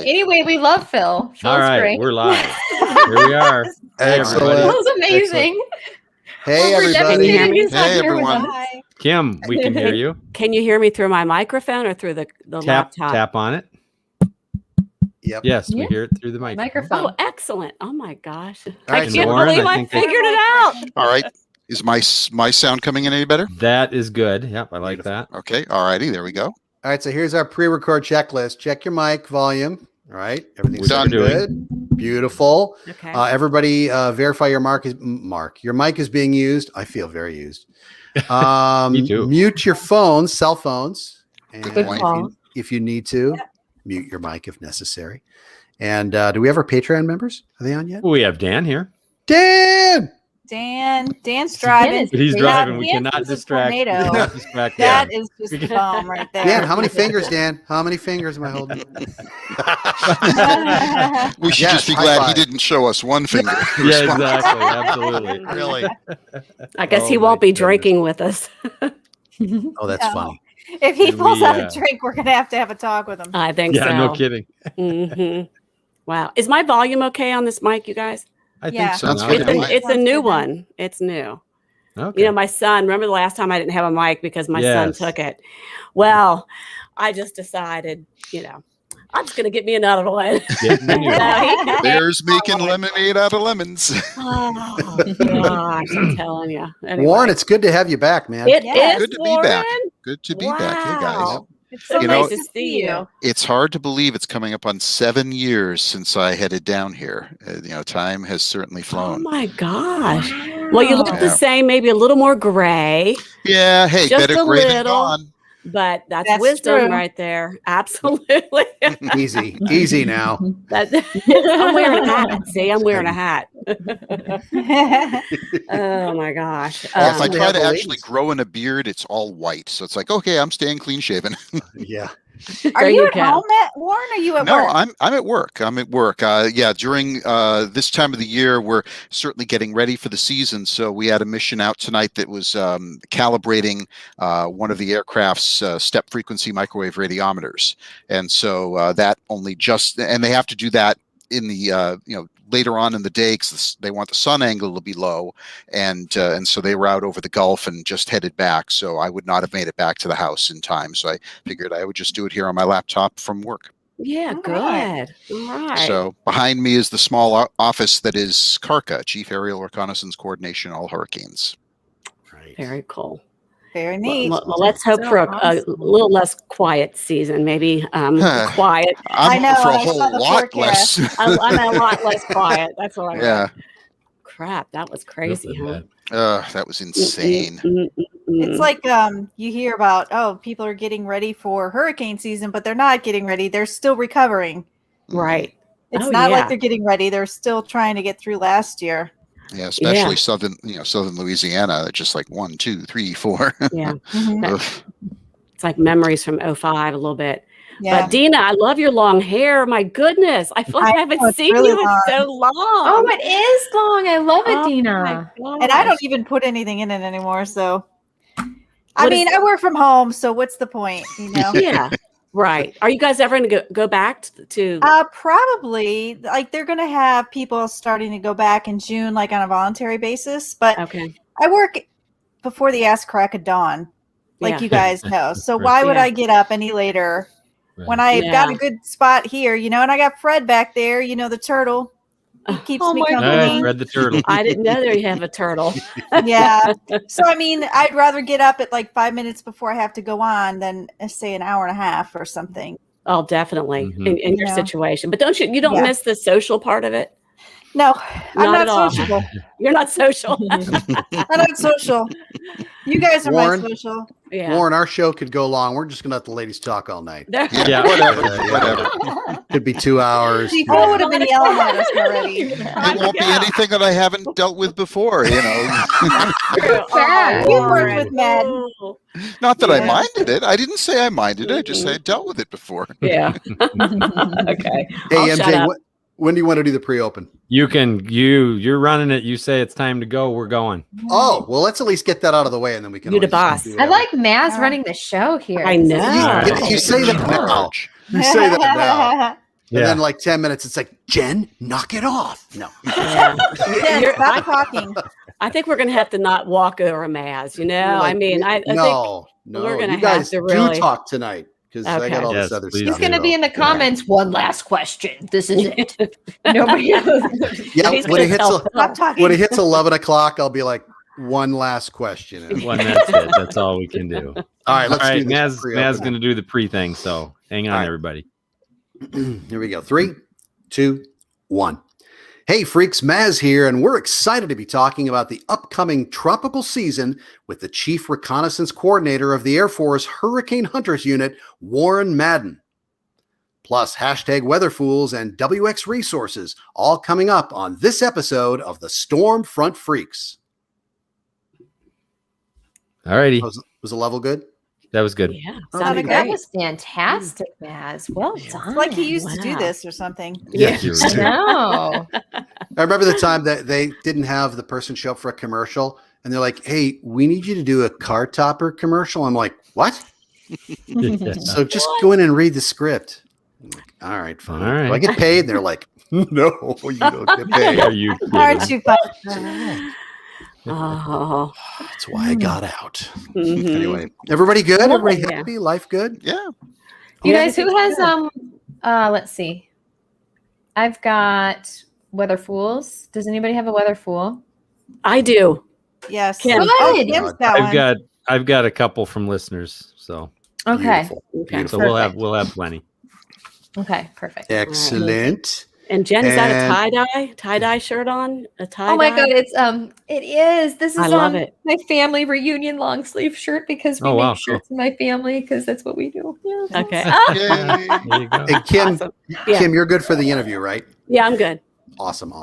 Anyway, we love Phil. Phil's All right, great. we're live. Here we are. Excellent. That was amazing. Hey, We're everybody. devastated he's not Hey, here with everyone. us. Kim, we can hear you. Can you hear me through my microphone or through the laptop? Tap on it. Yep. Yes, we Yeah. hear it through the microphone. Oh, excellent. Oh, my gosh. right, I so can't Warren, believe I I think that- figured it out. All right. Is my sound coming in any better? That is good. Yep, I like that. Okay. All righty. There we go. All right, so here's our pre-record checklist. Check your mic volume. All right, everything's We're done. good. Beautiful. Okay. Everybody, verify your Your mic is being used. I feel very used. Me too. Mute your phones, cell phones, and Good point. if you need to, mute your mic if necessary. And do we have our Patreon members? Are they on yet? We have Dan here. Dan. Dan's driving. But he's Yeah, driving. We Dan cannot is a distract. We tornado. cannot distract That Dan. is just a bomb right there. Dan, how many fingers, Dan? How many fingers am I holding? We should Yes, just be high glad five. he didn't show us one finger. Yeah, exactly. Absolutely. Really? I guess Oh, he my won't be goodness. drinking with us. Oh, that's No. funny. If he And pulls we, out a drink, we're gonna have to have a talk with him. I think Yeah, so. no kidding. hmm Wow. Is my volume okay on this mic, you guys? I Yeah. think so. Sounds now. good It's to a, me. it's a Sounds new good then. one. It's new. Okay. You know, my son, remember the last time I didn't have a mic because my son Yes. took it? Well, I just decided, I'm just going to get me another one. Get the new one. So Bears making lemonade out of lemons. oh, gosh, I'm telling you. Anyway, Warren, it's good to have you back, man. it Yeah. is, Good to be back. Warren. Good to be back. Hey, guys. Wow. It's so You nice know- to see you. It's hard to believe it's coming up on 7 years since I headed down here. Time has certainly Oh flown. my gosh. Well, you look Yeah. the same, maybe a little more gray, Yeah. Hey, Just better a gray than little. gone. but that's That's wisdom true. right there. Absolutely. Easy now. I'm wearing a hat. See, I'm wearing a hat. Oh my gosh. Well, if I Um, try to yeah, actually grow in a beard, it's all white. So it's like, okay, I'm staying clean shaven. Yeah. Are There you you at go. home, Warren? Or are you at No, work? I'm at work. I'm at work. Yeah, during this time of the year, we're certainly getting ready for the season. So we had a mission out tonight that was calibrating one of the aircraft's step frequency microwave radiometers, and so that only just and they have to do that in the later on in the day because they want the sun angle to be low, and so they were out over the Gulf and just headed back. So I would not have made it back to the house in time. So I figured I would just do it here on my laptop from work. Yeah, All good. right. All right. So behind me is the small office that is CARCA, Chief Aerial Reconnaissance Coordination, All Hurricanes. Right. Very cool. Very neat. Well, let's hope So for a awesome. little less quiet season. Maybe quiet. I'm know, for a I saw whole the lot less. I'm a lot less quiet. That's what I Yeah, meant. Crap, that was crazy, huh? that was insane. It's like you hear about, people are getting ready for hurricane season, but they're not getting ready. They're still recovering. Right. It's Oh, not yeah. like they're getting ready. They're still trying to get through last year. Yeah, especially southern Louisiana. They're just like 1, 2, 3, 4. Yeah. Mhm. Ugh. It's like memories from '05 a little bit. Yeah. But Dina, I love your long hair. My goodness. I feel like I I haven't know, it's seen really you in long. so long. Oh, it is long. I love it, Oh, Dina. my And I gosh. don't even put anything in it anymore. So, What is- I work from home. So what's the point? Yeah. Right. Are you guys ever going to go back to Probably like they're going to have people starting to go back in June, like on a voluntary basis. But okay. I work before the ass crack of dawn, like Yeah. you guys know. So Right. why would Yeah. I get up any later when I've got a Yeah. good spot here, and I got Fred back there, the turtle. He keeps Oh me my company. Nice, Fred the turtle. I didn't know there you have a turtle. Yeah. So I'd rather get up at like 5 minutes before I have to go on than say an hour and a half or something. Oh, definitely Mhm. in your Yeah. situation. But you don't Yeah. miss the social part of it? No, I'm Not at all. not sociable. You're not social. I'm not social. You guys are Warren? my social. Yeah. Warren, our show could go long. We're just gonna let the ladies talk all night. There- Yeah, whatever. Could be 2 hours. See, Phil would have been yelling at us already. It won't be anything that I haven't dealt with before. True. Sad. You Warren. worked with Madden. Not that I Yeah. minded it. I didn't say I minded it. I just said I dealt with it before. Yeah. Okay. Hey, I'll shut MJ, up. when do you want to do the pre-open? You're running it. You say it's time to go. We're going. Oh, well, let's at least get that out of the way, and then we can. You the always boss. do I whatever. like Maz Yeah. running the show here. I know. You say that now. You say that now. And then like 10 minutes, it's like, Jen, knock it off. No. Yeah. Jen, stop talking. I think we're going to have to not walk over a Maz, you know? Like, I mean, I think no. we're gonna You guys have to really- do talk tonight because I Okay. got all Yes, this other please stuff. He's going to be in the Yeah. comments. One last question. This is it. Nobody else. Yeah, he's when gonna it hits tell a- Stop talking. when it hits 11 o'clock, I'll be like, one last question. One, that's it. That's all we can do. All right, let's All right, do this. Maz pre-opening. is going to do the pre thing. So hang on, All right. everybody. Here we go. 3, 2, 1. Hey, freaks, Maz here, and we're excited to be talking about the upcoming tropical season with the Chief Reconnaissance Coordinator of the Air Force Hurricane Hunters Unit, Warren Madden. Plus, hashtag Weatherfools and WX Resources, all coming up on this episode of the Stormfront Freaks. All righty. Was the level good? That was good. Yeah, Oh, sounded my That great. was fantastic, Maz. Well done. It's like he used to do Wow. this or something. Yeah. you I know. I remember the time that they didn't have the person show up for a commercial, and they're like, "Hey, we need you to do a car topper commercial." I'm like, "What?" Yeah. So just go in and read the script. I'm like, all right, fine. All right. Do I get paid? And they're like, "No, you don't get paid." Are you Aren't kidding? you fun? Oh. That's why I got out. Mhm. Anyway, everybody good? Everybody Yeah. happy? Life good? Yeah. You guys, who Everything's has good. let's see. I've got Weather Fools. Does anybody have a Weather Fool? I do. Yes. Kim. Oh, Good. Kim's got one. I've got a couple from listeners. So Okay. Beautiful. Okay. so Perfect. we'll have plenty. Okay, perfect. Excellent. And Jen, is that And- a tie-dye shirt on? A tie-dye? Oh my god, it is. This is I love it. my family reunion long sleeve shirt because we Oh, make wow, shirts in my family because that's what we do. Yeah. Okay. Yay. There you go. And Kim, Awesome. Yeah. Kim, you're good for the interview, right? Yeah, I'm good. Awesome. Okay.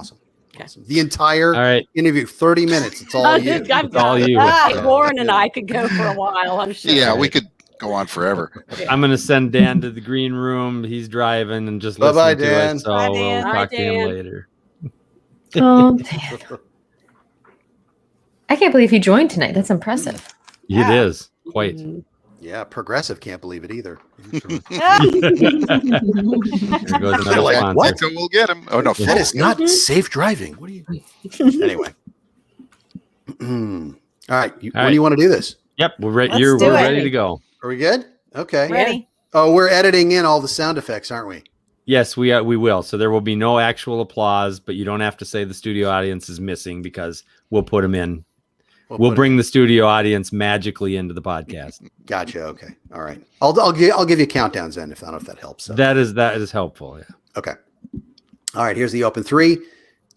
Awesome. The entire All right. interview, 30 minutes. It's all you. I've It's all got it. you. Hey, Yeah. Warren and I could go for a while, I'm sure. Yeah, we could go on forever. I'm going to send Dan to the green room. He's driving and just listen Bye-bye, to Dan. it. So Bye, we'll Dan. Bye, talk to him Dan. later. Oh, Dan. I can't believe he joined tonight. That's impressive. Yeah. It is quite. Mhm. Yeah, Progressive can't believe it either. There goes another Like, sponsor. what? So we'll get him. Oh no, That is not Mhm. safe driving. What do you? Anyway. All right. When right. do you want to do this? Yep, we're Let's we're do it. ready to go. Are we good? Okay. Ready? Oh, we're editing in all the sound effects, aren't we? Yes, we will. So there will be no actual applause, but you don't have to say the studio audience is missing because we'll put them in. We'll put it- bring the studio audience magically into the podcast. Gotcha. Okay. All right. I'll give you countdowns then if I don't know if that helps. So. That is helpful. Yeah. Okay. All right. Here's the open. 3,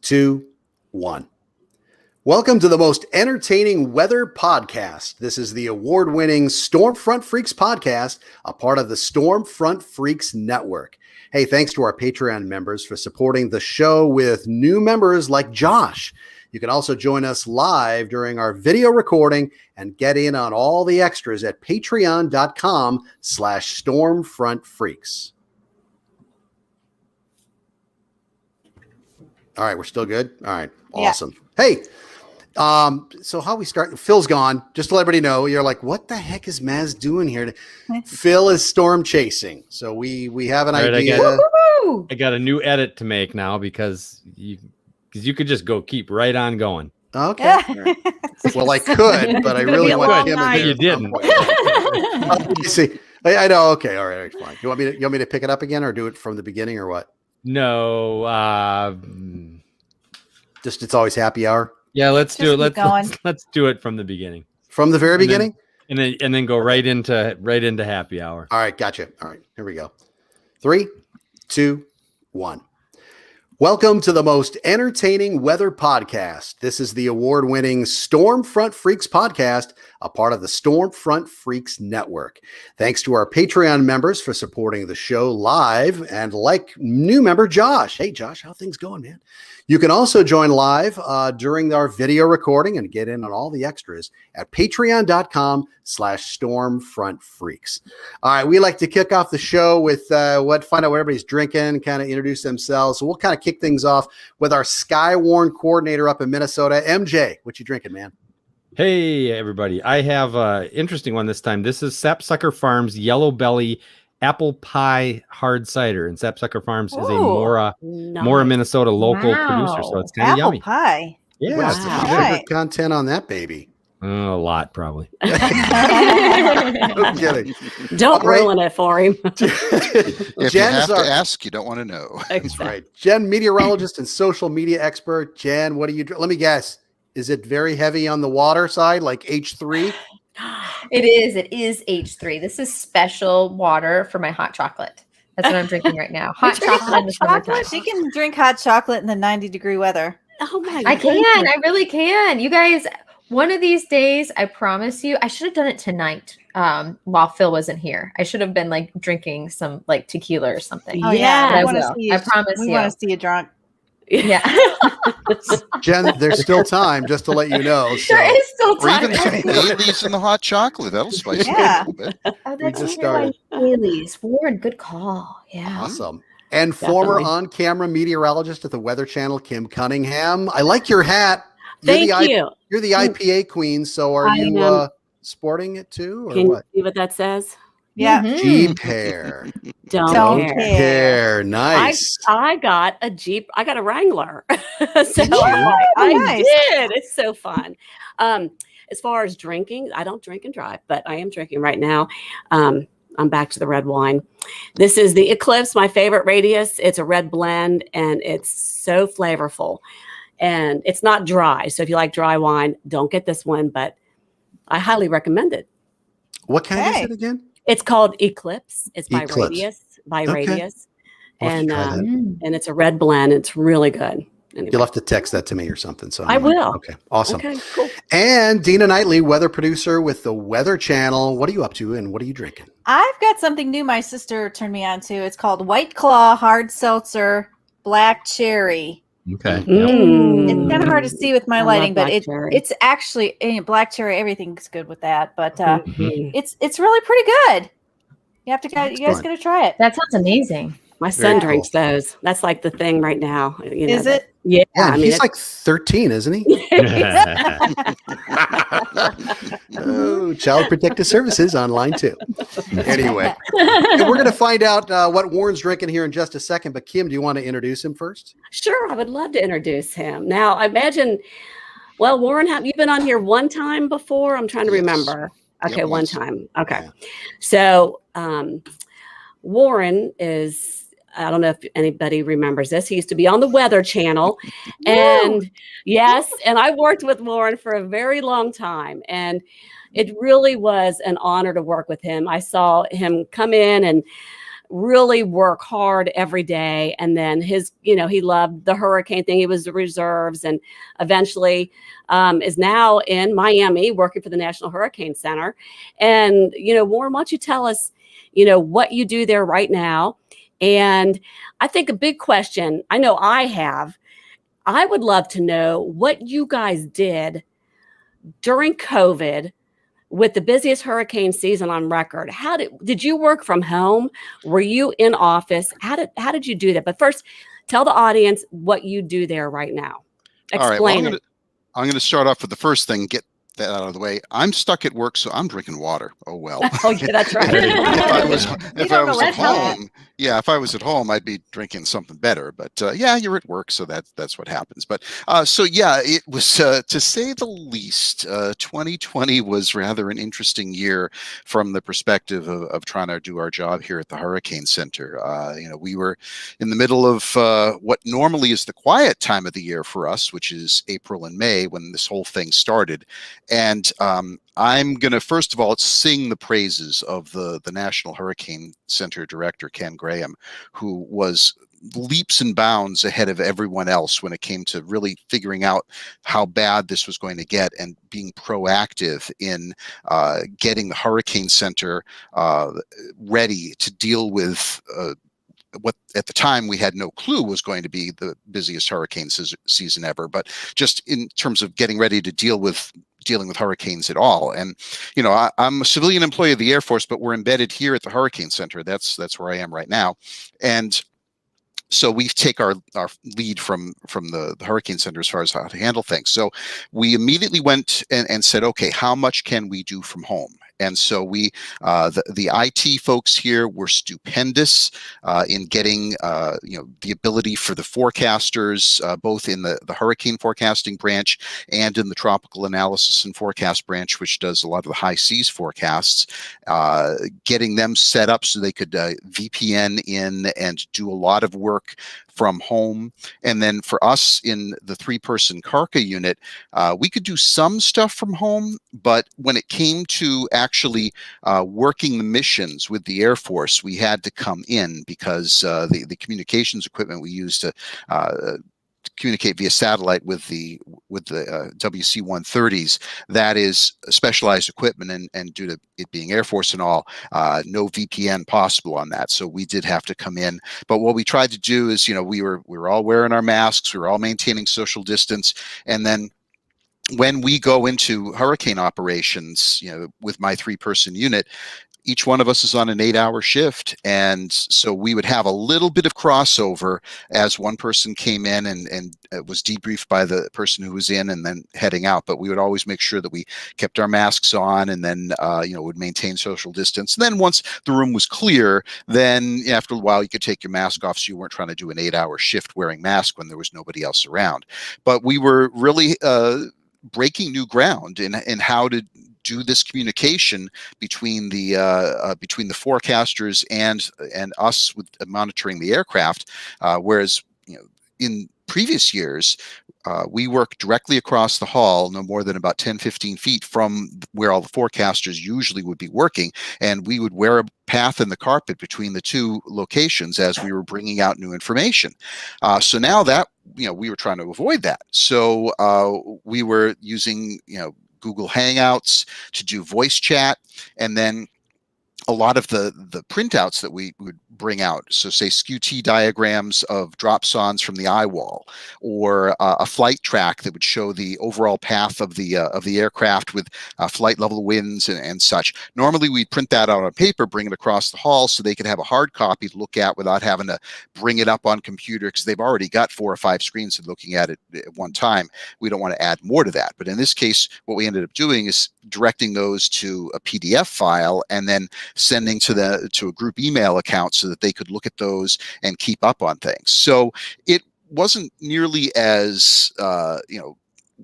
2, 1. Welcome to the most entertaining weather podcast. This is the award-winning Stormfront Freaks podcast, a part of the Stormfront Freaks Network. Hey, thanks to our Patreon members for supporting the show with new members like Josh. You can also join us live during our video recording and get in on all the extras at patreon.com/stormfrontfreaks. All right, we're still good. All right, Yeah. awesome. Hey, so how we start? Phil's gone. Just to let everybody know, you're like, what the heck is Maz doing here? Phil is storm chasing. So we have an All right, I idea. got- Woo! I got a new edit to make now because you could just keep right on going. Okay. Well, I could, but I It's gonna really be a want long him in night. there. You didn't. Let me see. I know. Okay. All right. Fine. You want me to pick it up again or do it from the beginning or what? No, Just it's always happy hour yeah, let's do it. Just keep going. Let's do it from the beginning, from the very And then- beginning. and then go right into happy hour. All right, gotcha. All right, here we go. 3, 2, 1. Welcome to the most entertaining weather podcast. This is the award-winning Stormfront Freaks podcast, a part of the Stormfront Freaks Network. Thanks to our Patreon members for supporting the show live, and like new member Josh. Hey, Josh, how things going, man? You can also join live during our video recording and get in on all the extras at patreon.com/stormfrontfreaks. All right, we like to kick off the show with find out what everybody's drinking, kind of introduce themselves. So we'll kind of kick things off with our Skywarn coordinator up in Minnesota. MJ, what you drinking, man? Hey, everybody. I have an interesting one this time. This is Sapsucker Farms Yellow Belly apple pie hard cider. And Sapsucker Farms is a Ooh, Mora, Nice. Minnesota local producer. So Wow. it's kind of apple yummy. pie. Yeah. What's the Wow. sugar Right. content on that baby? A lot, probably. No kidding. Don't All right. ruin it for him. If you Jen have is to our ask, you don't want to know. That's right. Jen, meteorologist and social media expert. Jen, what do you let me guess? Is it very heavy on the water side, like H3? It is. It is H3. This is special water for my hot chocolate. That's what I'm drinking right now. Hot chocolate in the summertime. She can drink hot chocolate in the 90-degree weather. Oh my I can. goodness. I really can. You guys, one of these days, I promise you, I should have done it tonight while Phil wasn't here. I should have been like drinking some like tequila or something. Oh Yeah, yeah, I we wanna will. see you- I promise we you. want to see you drunk. Yeah. Jen, there's still time, just to let you know. So There is still Or time. even some Baileys in the hot chocolate. That'll spice it up a Yeah. little bit. Oh, We that's just right. started. Baileys. Warren, good call. Yeah. awesome. And former Definitely. on-camera meteorologist at the Weather Channel, Kim Cunningham. I like your hat. Thank the you. You're the IPA queen. So are I you am. sporting it too, or Can you what? see what that says? Yeah. Mhm. Jeep hair. Don't, Don't care. care. Hair. Nice. I got a Jeep. I got a Wrangler. So Did you? I Nice. did. It's so fun. As far as drinking, I don't drink and drive, but I am drinking right now. I'm back to the red wine. This is the Eclipse, my favorite Radius. It's a red blend and it's so flavorful. And it's not dry. So if you like dry wine, don't get this one, but I highly recommend it. What kind Okay. is it again? It's called Eclipse. It's by Eclipse. Radius. By Okay. Radius. I'll have to And try that. and it's a red blend. It's really good. Anyway. You'll have to text that to me or something. So I will. Okay, awesome. Okay, cool. And Dina Knightley, weather producer with the Weather Channel. What are you up to, and what are you drinking? I've got something new my sister turned me on to. It's called White Claw Hard Seltzer Black Cherry. Okay. Mm. It's kind of hard to see with my I love lighting, but black cherry. it's actually black cherry. Everything's good with that, but Mhm. it's really pretty good. You have to go. You guys Excellent. got to try it. That sounds amazing. My Very son cool. drinks those. That's like the thing right now. You know, Is it? Yeah. Yeah, I mean, he's it's- like 13, isn't he? Oh, Child Protective Services online too. Anyway, and we're going to find out what Warren's drinking here in just a second. But Kim, do you want to introduce him first? Sure, I would love to introduce him. Now, I imagine, well, Warren, have you been on here one time before? I'm trying to Yes. remember. Yep, Okay, one once. time. Okay. Yeah. So, Warren is, I don't know if anybody remembers this. He used to be on the Weather Channel. And yes, and I worked with Warren for a very long time. And it really was an honor to work with him. I saw him come in and really work hard every day. And then he loved the hurricane thing. He was the reserves and eventually is now in Miami working for the National Hurricane Center. And, Warren, why don't you tell us, what you do there right now? And I think a big question, I know I would love to know what you guys did during COVID with the busiest hurricane season on record. How did you work from home? Were you in office? How did you do that? But first, tell the audience what you do there right now. All right. Well, Explain it. I'm going to start off with the first thing. Get that out of the way. I'm stuck at work, so I'm drinking water. Oh well. Oh yeah, that's right. if I was don't know at that helps. home, if I was at home, I'd be drinking something better. But you're at work, so that's what happens. But it was to say the least. 2020 was rather an interesting year from the perspective of trying to do our job here at the Hurricane Center. We were in the middle of what normally is the quiet time of the year for us, which is April and May, when this whole thing started. And I'm going to, first of all, sing the praises of the National Hurricane Center director, Ken Graham, who was leaps and bounds ahead of everyone else when it came to really figuring out how bad this was going to get and being proactive in getting the Hurricane Center ready to deal with what at the time we had no clue was going to be the busiest hurricane season ever, but just in terms of getting ready to dealing with hurricanes at all. And I'm a civilian employee of the Air Force, but we're embedded here at the Hurricane Center. That's where I am right now. And so we take our lead from the Hurricane Center as far as how to handle things. So we immediately went and said, okay, how much can we do from home? And so the IT folks here were stupendous in getting the ability for the forecasters, both in the hurricane forecasting branch and in the tropical analysis and forecast branch, which does a lot of the high seas forecasts, getting them set up so they could VPN in and do a lot of work from home. And then for us in the 3-person Karka unit, we could do some stuff from home, but when it came to actually working the missions with the Air Force, we had to come in because the communications equipment we used to communicate via satellite with the WC-130s, that is specialized equipment, and due to it being Air Force and all, no VPN possible on that. So we did have to come in. But what we tried to do is, we were all wearing our masks, we were all maintaining social distance, and then when we go into hurricane operations, with my 3-person unit, each one of us is on an 8-hour shift. And so we would have a little bit of crossover as one person came in and was debriefed by the person who was in and then heading out. But we would always make sure that we kept our masks on and then, would maintain social distance. And then once the room was clear, then after a while you could take your mask off so you weren't trying to do an 8-hour shift wearing mask when there was nobody else around. But we were really breaking new ground in how to do this communication between the forecasters and us with monitoring the aircraft, whereas in previous years we worked directly across the hall, no more than about 10-15 feet from where all the forecasters usually would be working, and we would wear a path in the carpet between the 2 locations as we were bringing out new information. So now that we were trying to avoid that, so we were using Google Hangouts to do voice chat, and then a lot of the printouts that we would bring out. So say SKU-T diagrams of drop sons from the eye wall, or a flight track that would show the overall path of the aircraft with flight level winds and such. Normally we'd print that out on paper, bring it across the hall so they could have a hard copy to look at without having to bring it up on computer, because they've already got 4 or 5 screens and looking at it at one time. We don't want to add more to that. But in this case, what we ended up doing is directing those to a PDF file and then sending to a group email account so that they could look at those and keep up on things. So it wasn't nearly as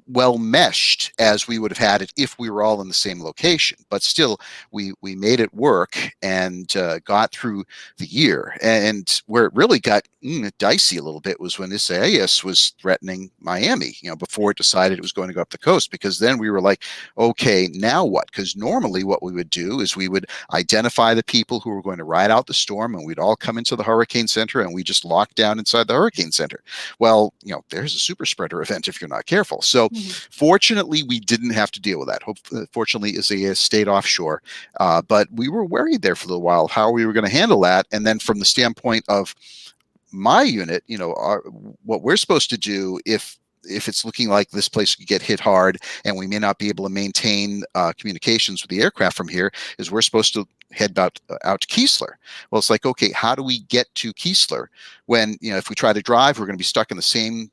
well meshed as we would have had it if we were all in the same location, but still we made it work and got through the year. And where it really got dicey a little bit was when Isaias was threatening Miami, before it decided it was going to go up the coast, because then we were like, okay, now what? Because normally what we would do is we would identify the people who were going to ride out the storm, and we'd all come into the hurricane center and we just lock down inside the hurricane center. Well, there's a super spreader event if you're not careful. So fortunately, we didn't have to deal with that. Fortunately, Isaiah stayed offshore, but we were worried there for a little while how we were going to handle that. And then from the standpoint of my unit, what we're supposed to do if it's looking like this place could get hit hard and we may not be able to maintain communications with the aircraft from here, is we're supposed to head out to Keesler. Well, it's like, okay, how do we get to Keesler when, if we try to drive, we're going to be stuck in the same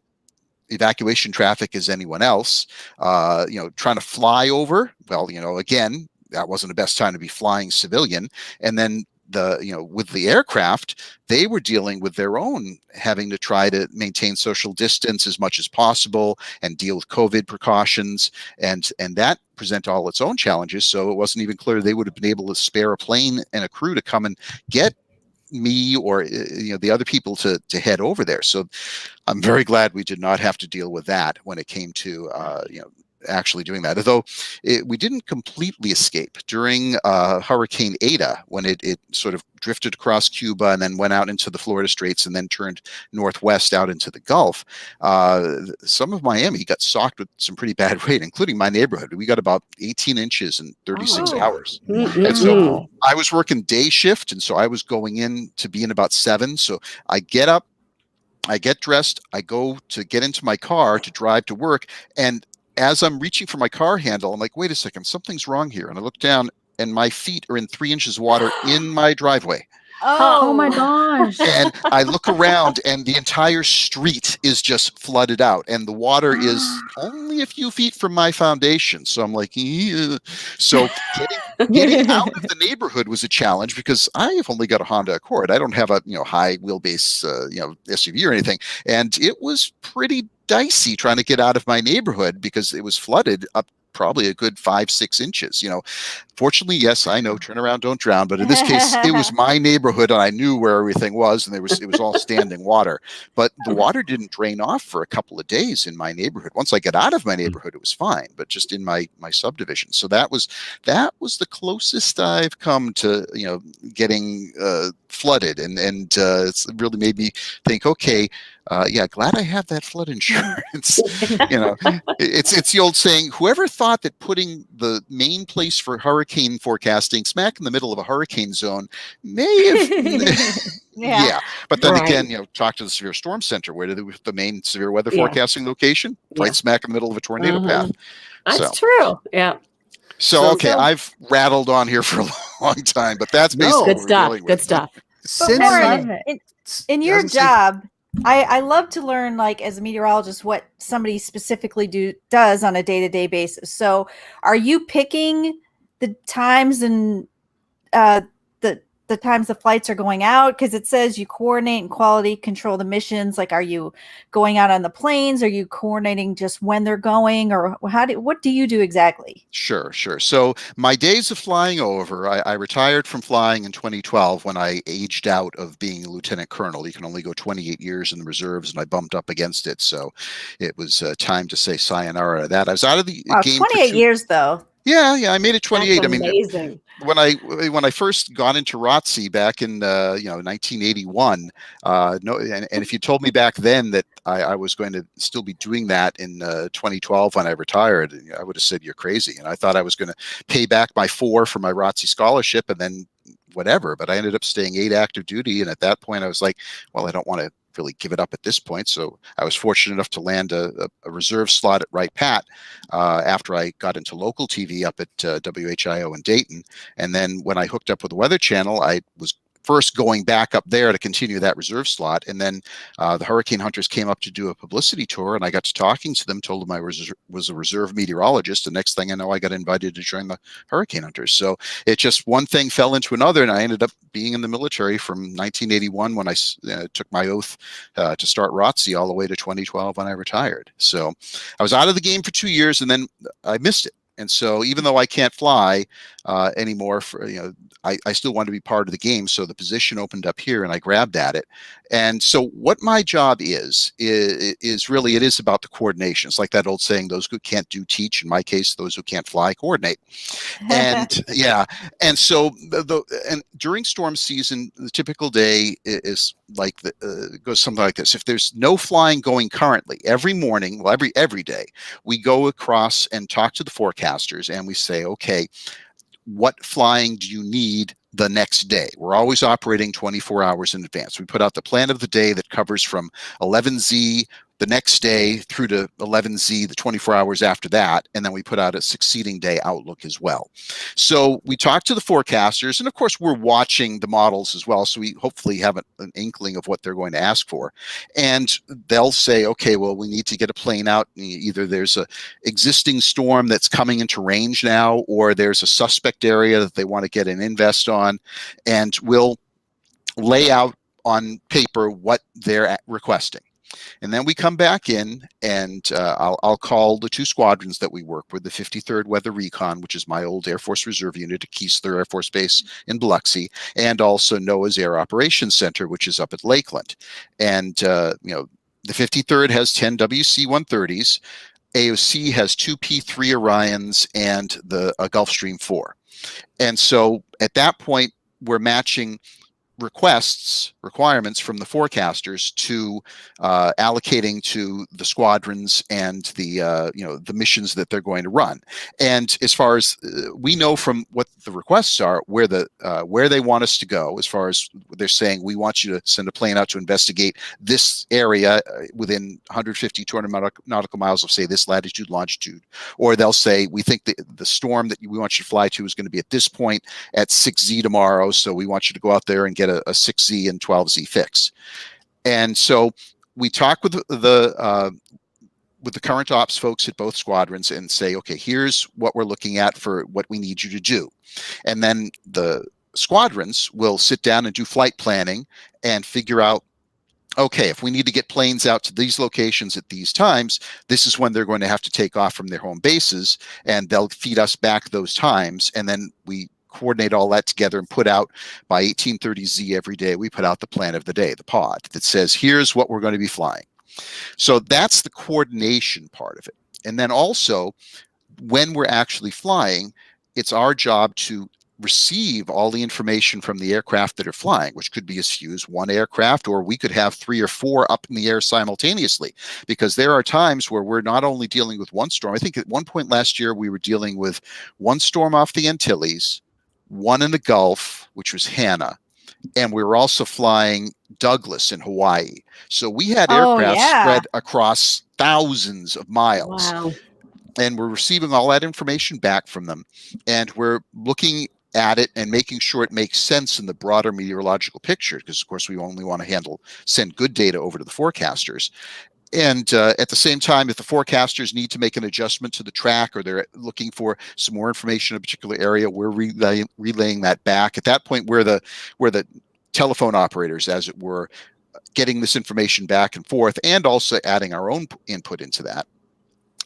evacuation traffic as anyone else. Trying to fly over, well, again, that wasn't the best time to be flying civilian. And then with the aircraft, they were dealing with their own having to try to maintain social distance as much as possible and deal with COVID precautions, and that present all its own challenges. So it wasn't even clear they would have been able to spare a plane and a crew to come and get me or the other people to head over there. So I'm very glad we did not have to deal with that when it came to actually doing that. Although we didn't completely escape during Hurricane Eta, when it sort of drifted across Cuba and then went out into the Florida Straits and then turned northwest out into the Gulf. Some of Miami got socked with some pretty bad rain, including my neighborhood. We got about 18 inches in 36 hours. And so I was working day shift, and so I was going in to be in about 7. So I get up, I get dressed, I go to get into my car to drive to work, and as I'm reaching for my car handle, I'm like, wait a second, something's wrong here. And I look down and my feet are in 3 inches of water in my driveway. Oh my gosh. And I look around and the entire street is just flooded out and the water is only a few feet from my foundation. So I'm like, "Ew." So getting out of the neighborhood was a challenge because I've only got a Honda Accord. I don't have a high wheelbase SUV or anything. And it was pretty dicey trying to get out of my neighborhood because it was flooded up probably a good 5-6 inches. Fortunately, yes, I know turn around, don't drown, but in this case, it was my neighborhood and I knew where everything was, and it was all standing water. But the water didn't drain off for a couple of days in my neighborhood. Once I got out of my neighborhood, it was fine, but just in my subdivision. So that was the closest I've come to getting flooded, and it's really made me think, okay, glad I have that flood insurance. It's the old saying, whoever thought that putting the main place for hurricane forecasting smack in the middle of a hurricane zone may have yeah. But then again, talk to the Severe Storm Center, where the main severe weather forecasting location, right smack in the middle of a tornado path. That's true. Yeah. So I've rattled on here for a long time, but that's basically good stuff. Good stuff. In your job, I love to learn, like, as a meteorologist, what somebody specifically does on a day-to-day basis. So are you picking the times and the times the flights are going out? Because it says you coordinate and quality control the missions. Like, are you going out on the planes? Are you coordinating just when they're going, or what do you do exactly? Sure. So my days of flying over, I retired from flying in 2012 when I aged out of being a lieutenant colonel. You can only go 28 years in the reserves, and I bumped up against it. So it was time to say sayonara to that. I was out of the game. 28 years though. Yeah, I made it 28. That's amazing. When I first got into ROTC back in 1981, and if you told me back then that I was going to still be doing that in 2012 when I retired, I would have said you're crazy. And I thought I was going to pay back my 4 for my ROTC scholarship and then whatever. But I ended up staying 8 active duty, and at that point I was like, well, I don't want to really give it up at this point. So I was fortunate enough to land a reserve slot at Wright Pat after I got into local TV up at WHIO in Dayton. And then when I hooked up with the Weather Channel, I was first going back up there to continue that reserve slot. And then the Hurricane Hunters came up to do a publicity tour, and I got to talking to them, told them I was a reserve meteorologist. The next thing I know, I got invited to join the Hurricane Hunters. So it just one thing fell into another, and I ended up being in the military from 1981 when I took my oath to start ROTC all the way to 2012 when I retired. So I was out of the game for 2 years, and then I missed it. And so even though I can't fly anymore, I still want to be part of the game. So the position opened up here and I grabbed at it. And so what my job is really, it is about the coordination. It's like that old saying, those who can't do teach. In my case, those who can't fly coordinate. And and so and during storm season, the typical day is like goes something like this. If there's no flying going currently, every morning, well, every day, we go across and talk to the forecasters and we say, okay, what flying do you need the next day? We're always operating 24 hours in advance. We put out the plan of the day that covers from 11Z the next day through to 11Z, the 24 hours after that. And then we put out a succeeding day outlook as well. So we talk to the forecasters, and of course we're watching the models as well. So we hopefully have an inkling of what they're going to ask for. And they'll say, okay, well, we need to get a plane out. Either there's a existing storm that's coming into range now, or there's a suspect area that they want to get an invest on. And we'll lay out on paper what they're requesting. And then we come back in, and I'll call the 2 squadrons that we work with, the 53rd Weather Recon, which is my old Air Force Reserve unit at Keesler Air Force Base in Biloxi, and also NOAA's Air Operations Center, which is up at Lakeland. And, the 53rd has 10 WC-130s. AOC has 2 P-3 Orions and a Gulfstream 4. And so at that point, we're matching requirements from the forecasters to allocating to the squadrons and the missions that they're going to run. And as far as we know from what the requests are, where they want us to go, as far as they're saying, we want you to send a plane out to investigate this area within 150, 200 nautical miles of, say, this latitude, longitude. Or they'll say, we think the storm that we want you to fly to is going to be at this point at 6Z tomorrow, so we want you to go out there and get get a 6Z and 12Z fix. And so we talk with the current ops folks at both squadrons and say, okay, here's what we're looking at for what we need you to do. And then the squadrons will sit down and do flight planning and figure out, okay, if we need to get planes out to these locations at these times, this is when they're going to have to take off from their home bases, and they'll feed us back those times. And then we coordinate all that together and put out by 1830Z every day, we put out the plan of the day, the pod that says, here's what we're going to be flying. So that's the coordination part of it. And then also when we're actually flying, it's our job to receive all the information from the aircraft that are flying, which could be as few as one aircraft, or we could have 3 or 4 up in the air simultaneously, because there are times where we're not only dealing with one storm. I think at one point last year, we were dealing with one storm off the Antilles, one in the Gulf, which was Hannah, and we were also flying Douglas in Hawaii. So we had aircraft spread across thousands of miles. Wow. And we're receiving all that information back from them, and we're looking at it and making sure it makes sense in the broader meteorological picture, because of course we only want to send good data over to the forecasters. And at the same time, if the forecasters need to make an adjustment to the track, or they're looking for some more information in a particular area, we're relaying that back. At that point, we're the telephone operators, as it were, getting this information back and forth, and also adding our own input into that.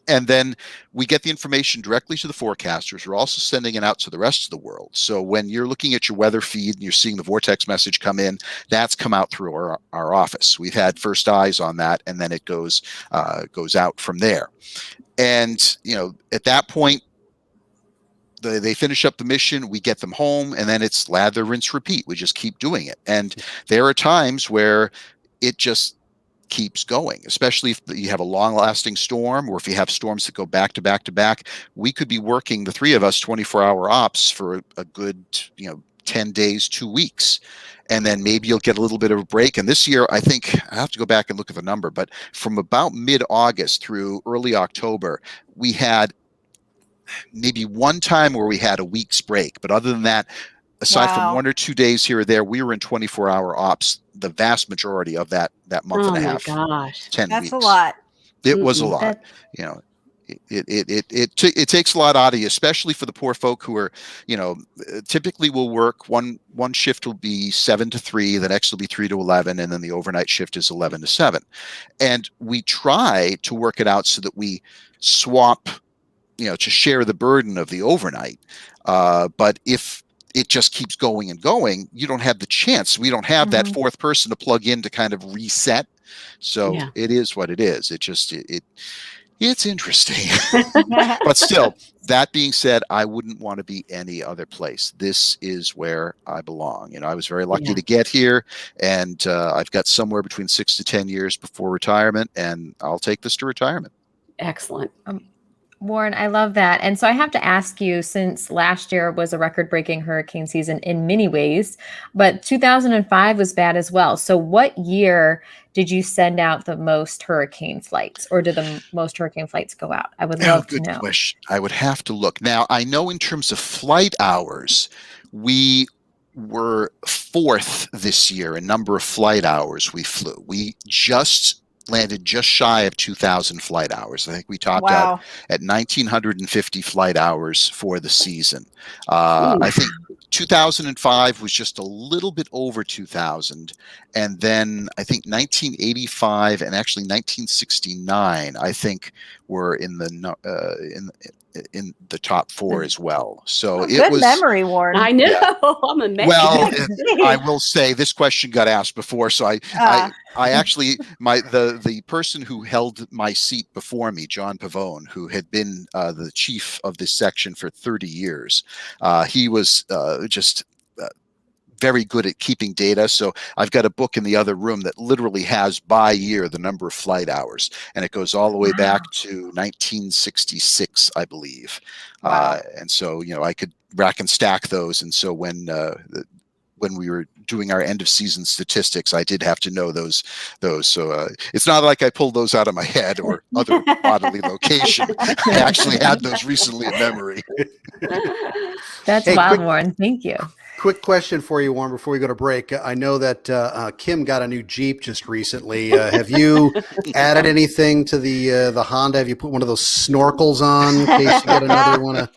And then we get the information directly to the forecasters. We're also sending it out to the rest of the world. So when you're looking at your weather feed and you're seeing the vortex message come in, that's come out through our office. We've had first eyes on that, and then it goes out from there. And at that point, they finish up the mission, we get them home, and then it's lather, rinse, repeat. We just keep doing it. And there are times where it just keeps going, especially if you have a long-lasting storm, or if you have storms that go back to back to back. We could be working, the 3 of us, 24-hour ops for a good 10 days, 2 weeks, and then maybe you'll get a little bit of a break. And this year, I think, I have to go back and look at the number, but from about mid-August through early October, we had maybe one time where we had a week's break. But other than that, aside from 1 or 2 days here or there, we were in 24-hour ops the vast majority of that month and a half. Oh my gosh, 10 That's weeks. a lot. It was a lot. It takes a lot out of you, especially for the poor folk who are, typically will work one shift will be 7 to 3, the next will be 3 to 11, and then the overnight shift is 11 to 7. And we try to work it out so that we swap, to share the burden of the overnight. But if it just keeps going and going, you don't have the chance. We don't have that fourth person to plug in to kind of reset. So it is what it is. It's interesting. But still, that being said, I wouldn't want to be any other place. This is where I belong. I was very lucky to get here, and I've got somewhere between 6 to 10 years before retirement, and I'll take this to retirement. Excellent. Warren, I love that. And so I have to ask you, since last year was a record-breaking hurricane season in many ways, but 2005 was bad as well. So what year did you send out the most hurricane flights, or did the most hurricane flights go out? I would love to know. Good question. I would have to look. Now, I know in terms of flight hours, we were 4th this year in number of flight hours we flew. We just landed just shy of 2,000 flight hours. I think we topped out at 1,950 flight hours for the season. I think 2005 was just a little bit over 2,000. And then I think 1985 and actually 1969, I think, were in the top 4 as well. So it was memory, Warren. I know. Yeah. I'm amazed. Well, I will say this question got asked before, so I actually the person who held my seat before me, John Pavone, who had been the chief of this section for 30 years, he was just very good at keeping data. So I've got a book in the other room that literally has by year the number of flight hours, and it goes all the way back to 1966, I believe. And so I could rack and stack those. And so when we were doing our end of season statistics, I did have to know those. So it's not like I pulled those out of my head or other bodily location. I actually had those recently in memory. That's wild, Warren. Thank you. quick question for you, Warren, before we go to break. I know that Kim got a new Jeep just recently. Have you added anything to the Honda? Have you put one of those snorkels on in case you get another one?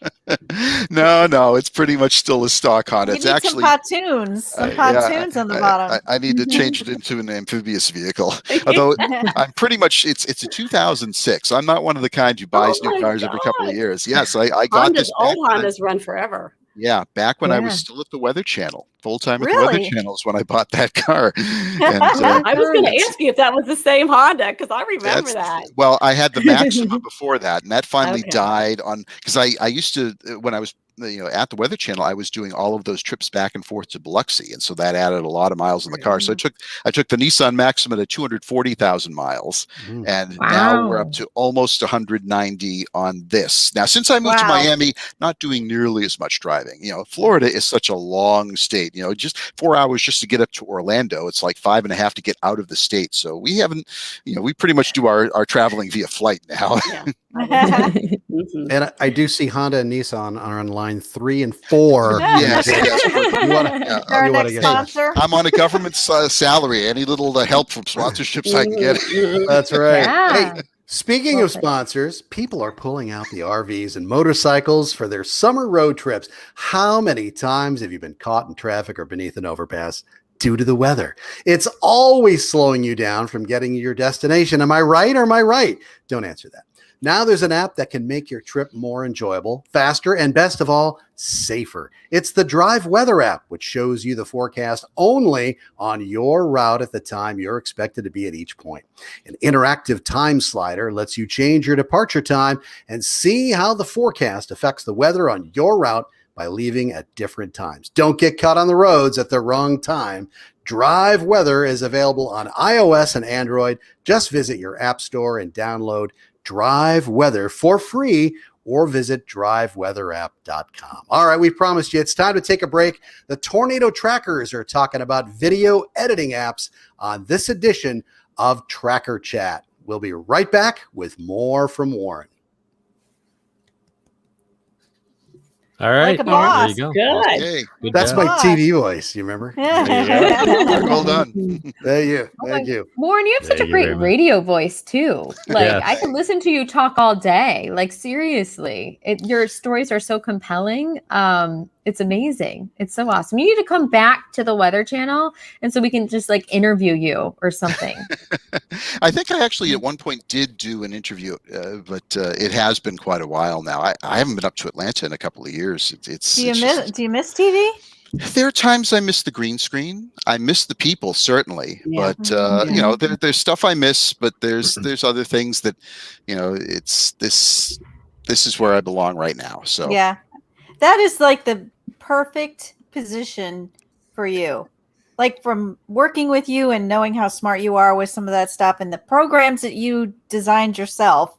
No, it's pretty much still a stock Honda. You It's need actually some pontoons on the bottom. I need to change it into an amphibious vehicle. Although I'm pretty much it's a 2006. I'm not one of the kind who buys new my cars every couple of God. years. Yes, I got this back old Hondas run forever. Yeah, back when I was Yeah. still at the Weather Channel, full time at the Weather Really? Channel is when I bought that car. And I was going to it's- ask you if that was the same Honda because I remember that. well, I had the Maxima before that, and that finally Okay. died on because I used to when I was at the Weather Channel, I was doing all of those trips back and forth to Biloxi, and so that added a lot of miles in the car. So I took the Nissan Maxima to 240,000 miles, and now we're up Wow. to almost 190 on this. Now, since I moved to Wow. Miami, not doing nearly as much driving. Florida is such a long state. Just 4 hours just to get up to Orlando. It's like 5.5 to get out of the state. So we haven't, we pretty much do our traveling via flight now. Yeah. Mhm. And I do see Honda and Nissan are on line 3 and 4. Yes, You wanna- Yeah, Our you wanna next get- sponsor. I'm on a government salary. Any little help from sponsorships I can get. Mhm. That's right. Yeah. Hey, speaking of sponsors, people are pulling out the RVs and motorcycles for their summer road trips. How many times have you been caught in traffic or beneath an overpass due to the weather? It's always slowing you down from getting to your destination. Am I right or am I right? Don't answer that. Now there's an app that can make your trip more enjoyable, faster, and best of all, safer. It's the Drive Weather app, which shows you the forecast only on your route at the time you're expected to be at each point. An interactive time slider lets you change your departure time and see how the forecast affects the weather on your route by leaving at different times. Don't get caught on the roads at the wrong time. Drive Weather is available on iOS and Android. Just visit your app store and download Drive Weather for free or visit driveweatherapp.com. All right, we promised you it's time to take a break. The Tornado Trackers are talking about video editing apps on this edition of Tracker Chat. We'll be right back with more from Warren. All right. Like a There boss. you go. Good. Okay, Good That's job. my TV voice, you remember? well done. Thank you. Thank you. Warren, you have such Thank a you very great much. radio voice too. Like Yes. I can listen to you talk all day. Like seriously, your stories are so compelling. It's amazing. It's so awesome. You need to come back to the Weather Channel, and so we can just like interview you or something. I think I actually at one point did do an interview, but it has been quite a while now. I haven't been up to Atlanta in a couple of years. Do you miss TV? There are times I miss the green screen. I miss the people, certainly. Yeah. But there's stuff I miss, but there's other things that, it's this is where I belong right now. So Yeah. That is like the perfect position for you. Like from working with you and knowing how smart you are with some of that stuff and the programs that you designed yourself.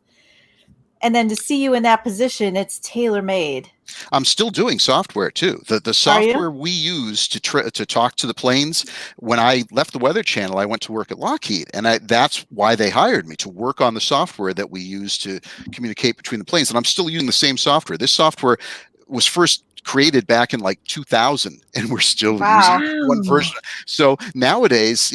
And then to see you in that position, it's tailor-made. I'm still doing software too. The Are you? software we use to talk to the planes. When I left the Weather Channel, I went to work at Lockheed, and that's why they hired me to work on the software that we use to communicate between the planes. And I'm still using the same software. This software was first created back in like 2000, and we're still Wow. using one version. So nowadays,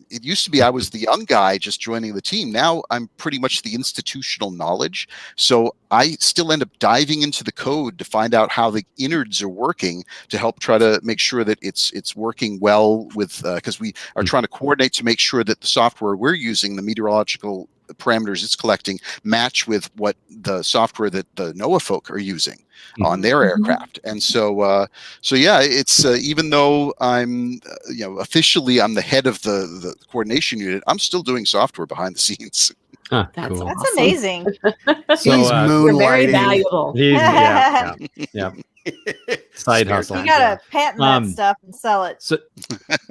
it used to be I was the young guy just joining the team. Now I'm pretty much the institutional knowledge. So I still end up diving into the code to find out how the innards are working to help try to make sure that it's working well with, because we are trying to coordinate to make sure that the software we're using, the meteorological parameters it's collecting, match with what the software that the NOAA folk are using on their aircraft. And so yeah, it's even though I'm officially I'm the head of the coordination unit, I'm still doing software behind the scenes. Huh, That's cool. That's Awesome. amazing. So, He's You're very moonlighting. valuable. yeah. Side hustle. You gotta patent that stuff and sell it. So,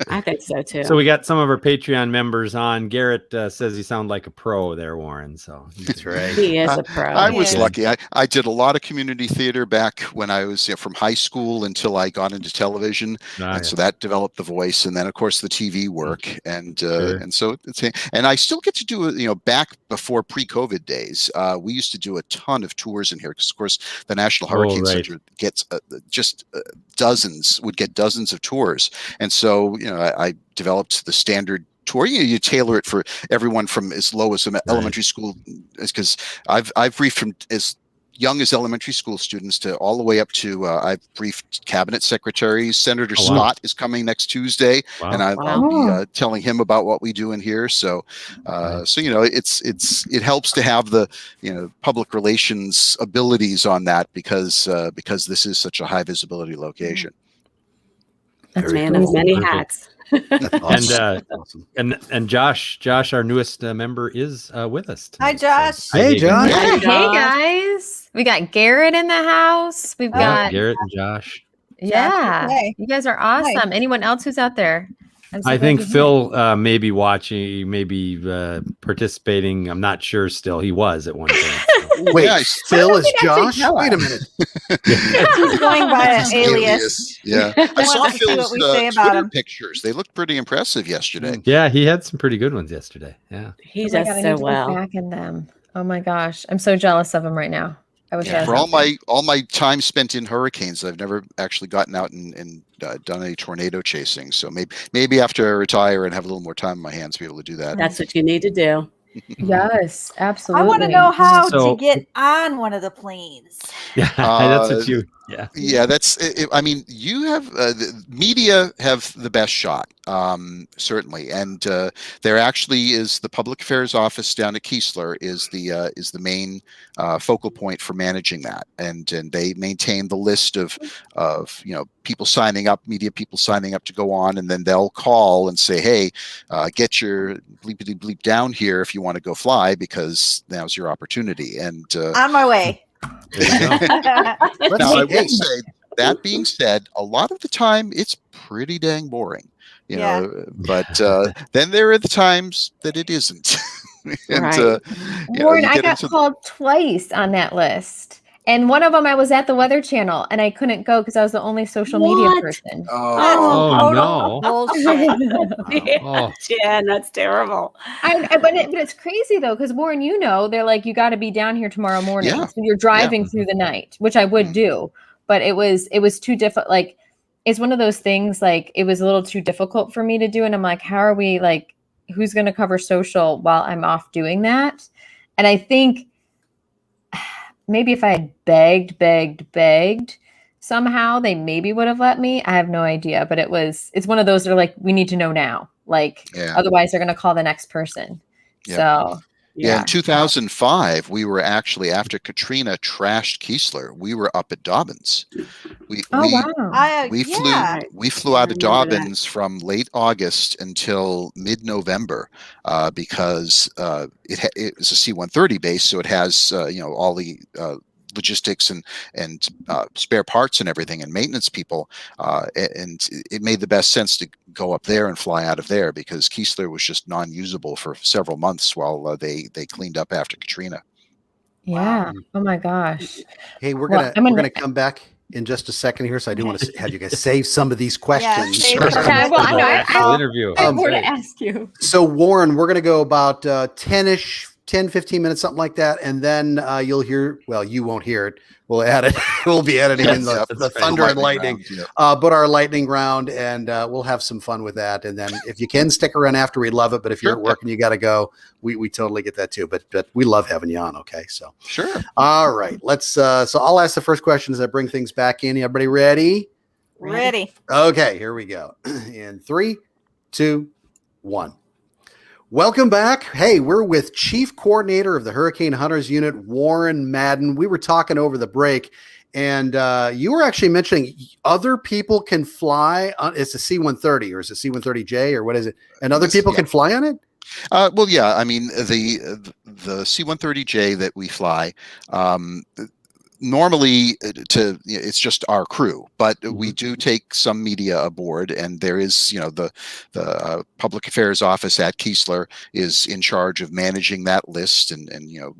I think so too. so we got some of our Patreon members on. Garrett says you sound like a pro there, Warren. So That's right. He is a pro. I was Yeah. lucky. I did a lot of community theater back when I was from high school until I got into television, and so that developed the voice, and then of course the TV work, and so and I still get to do back before pre-COVID days. We used to do a ton of tours in here because of course the National Hurricane right. Center gets just just would get dozens of tours. And so, I developed the standard tour. You tailor it for everyone from as low as elementary school, because I've briefed from as young as elementary school students to all the way up to I've briefed cabinet secretaries. Senator Scott is coming next Tuesday, and I'll be telling him about what we do in here. So, it helps to have the public relations abilities on that, because this is such a high visibility location. That's man of many hats. Awesome. And Josh, our newest member, is with us tonight. Hi, Josh. So, Hey, Josh. Yeah, Hey, hey guys. We got Garrett in the house. We've got Garrett and Josh. Yeah. Hey. You guys are awesome. Anyone else who's out there? I think Phil may be watching, maybe participating. I'm not sure still. He was at one point. So. Wait, Nice. Phil is Josh? tell Wait a us. minute. He's going by an alias. Yeah, I saw wanted to see Phil's what we say about Twitter him. pictures. They looked pretty impressive yesterday. Yeah, he had some pretty good ones yesterday. Yeah. He Oh my does God, I so need to look well. back in them. Oh my gosh. I'm so jealous of him right now. I wish I Yeah, had for all something. my time spent in hurricanes, I've never actually gotten out and done any tornado chasing. So maybe after I retire and have a little more time in my hands, be able to do that. That's what you need to do. Yes, I absolutely. want to know how So- to get on one of the planes. Yeah, that's what you. Yeah. Yeah, that's. I mean, you have the media have the best shot, certainly, and there actually is the public affairs office down at Keesler is the main focal point for managing that, and they maintain the list of people signing up, media people signing up to go on, and then they'll call and say, hey, get your bleepity bleep down here if you want to go fly, because now's your opportunity. And On my way. There you go. now, I will say, that being said, a lot of the time it's pretty dang boring, Yeah. but then there are the times that it isn't. And, Right. Warren, you I get got into- called twice on that list. And one of them, I was at the Weather Channel and I couldn't go because I was the only social media What? person. Oh, no. Bullshit. Oh. Jen, that's terrible. But it's crazy though, because Warren, they're like, you got to be down here tomorrow morning. Yeah. So you're driving through the night, which I would do, but it was too difficult. Like, it's one of those things, like, it was a little too difficult for me to do. And I'm like, how are we, like, who's going to cover social while I'm off doing that? And I think maybe if I had begged somehow, they maybe would have let me. I have no idea, but it's one of those that are like, we need to know now. Like, otherwise they're going to call the next person. Yeah. So Yeah, in 2005, we were actually, after Katrina trashed Keesler, we were up at Dobbins. We wow. we flew out of I remember that. Dobbins from late August until mid-November, because it was a C-130 base, so it has all the logistics and spare parts and everything and maintenance people, and it made the best sense to go up there and fly out of there, because Keesler was just non-usable for several months while they cleaned up after Katrina. Yeah. Oh my gosh. Hey, we're Well, gonna come back in just a second here, so I do want to have you guys save some of these questions. save Okay, well, I know, Actual interview. I have more Great. to ask you. So Warren, we're going to go about 10, 15 minutes, something like that. And then you'll hear, well, you won't hear it. We'll add it. We'll be editing in the That's right. thunder and lightning, Round, yeah. but our lightning round, and we'll have some fun with that. And then if you can stick around after, we'd love it. But if you're at work and you got to go, we totally get that too. But we love having you on. Okay. So, Sure. all right, let's, so I'll ask the first question as I bring things back in. Everybody ready? Ready. Okay, here we go. In 3, 2, 1. Welcome back. Hey, we're with Chief Coordinator of the Hurricane Hunters Unit, Warren Madden. We were talking over the break, and you were actually mentioning other people can fly on. It's a C-130, or is it C-130J, or what is it? And other people can fly on it? Well, yeah. I mean, the C-130J that we fly, normally it's just our crew, but we do take some media aboard, and there is the public affairs office at Keesler is in charge of managing that list, and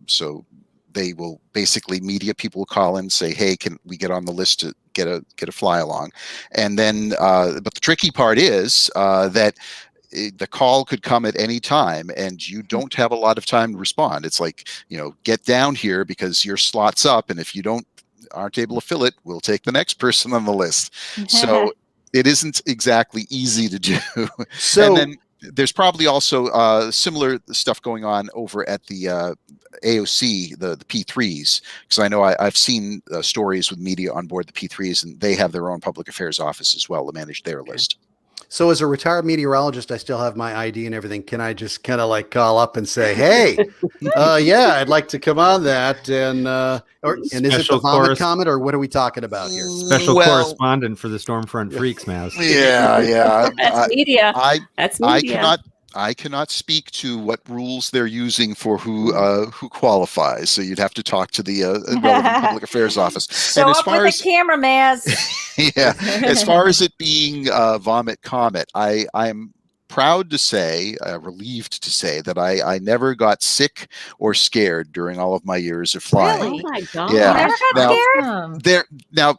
so they will basically, media people will call in and say, hey, can we get on the list to get a fly along? And then but the tricky part is that the call could come at any time, and you don't have a lot of time to respond. It's like, get down here because your slot's up, and if you don't aren't able to fill it, we'll take the next person on the list. So it isn't exactly easy to do. So and then there's probably also similar stuff going on over at the AOC, the P3s, because I know I've seen stories with media on board the P3s, and they have their own public affairs office as well to manage their list. So as a retired meteorologist, I still have my ID and everything. Can I just kind of like call up and say, "Hey, yeah, I'd like to come on that"? And is it the Special vomit comet, or what are we talking about here? Special correspondent for the Stormfront Freaks, Maz. Yeah. That's media. That's media. I cannot speak to what rules they're using for who qualifies. So you'd have to talk to the relevant public affairs office. Show and as up far with as a camera, Maz. yeah, as far as it being vomit comet, I'm proud to say, relieved to say that I never got sick or scared during all of my years of flying. Really? Oh my god! Yeah. You never got scared? Now,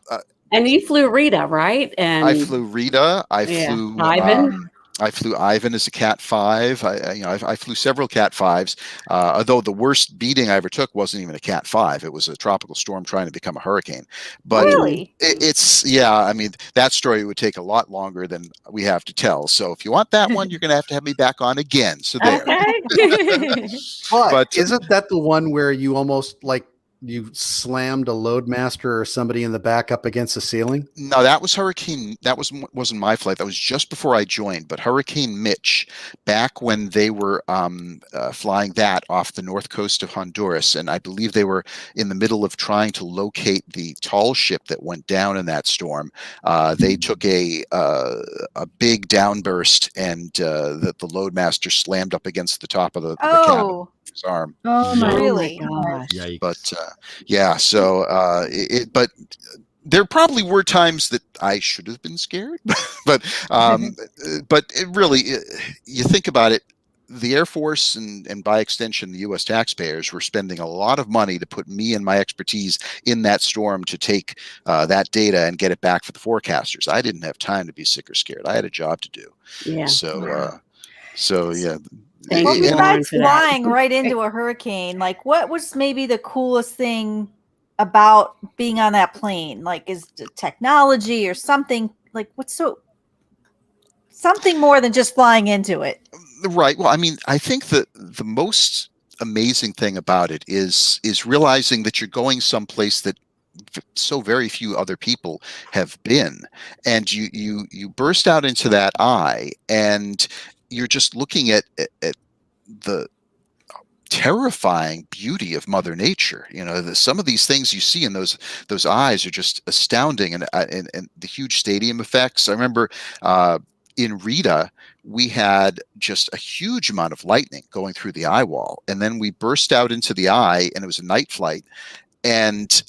And you flew Rita, right? And I flew Rita. I flew Ivan. I flew Ivan as a Cat 5. I flew several Cat 5s. Although the worst beating I ever took wasn't even a Cat 5. It was a tropical storm trying to become a hurricane. But Really? I mean, that story would take a lot longer than we have to tell. So if you want that one, you're going to have me back on again. So there. Okay. But isn't that the one where you almost like you slammed a loadmaster or somebody in the back up against the ceiling? No, that was Hurricane. That wasn't my flight. That was just before I joined. But Hurricane Mitch, back when they were flying that off the north coast of Honduras, and I believe they were in the middle of trying to locate the tall ship that went down in that storm. They took a big downburst, and the loadmaster slammed up against the top of the cabin. His arm. Oh my, Really? gosh. Yikes. But so but there probably were times that I should have been scared, but it really, you think about it, the Air Force and by extension the U.S. taxpayers were spending a lot of money to put me and my expertise in that storm to take that data and get it back for the forecasters. I didn't have time to be sick or scared. I had a job to do. Yeah. So yeah. Well, besides flying right into a hurricane, like what was maybe the coolest thing about being on that plane? Like, is the technology or something? Like, something more than just flying into it? Right. Well, I mean, I think that the most amazing thing about it is realizing that you're going someplace that so very few other people have been, and you burst out into that eye, and you're just looking at the terrifying beauty of Mother Nature. You know, some of these things you see in those eyes are just astounding, and the huge stadium effects. I remember in Rita, we had just a huge amount of lightning going through the eye wall, and then we burst out into the eye, and it was a night flight, and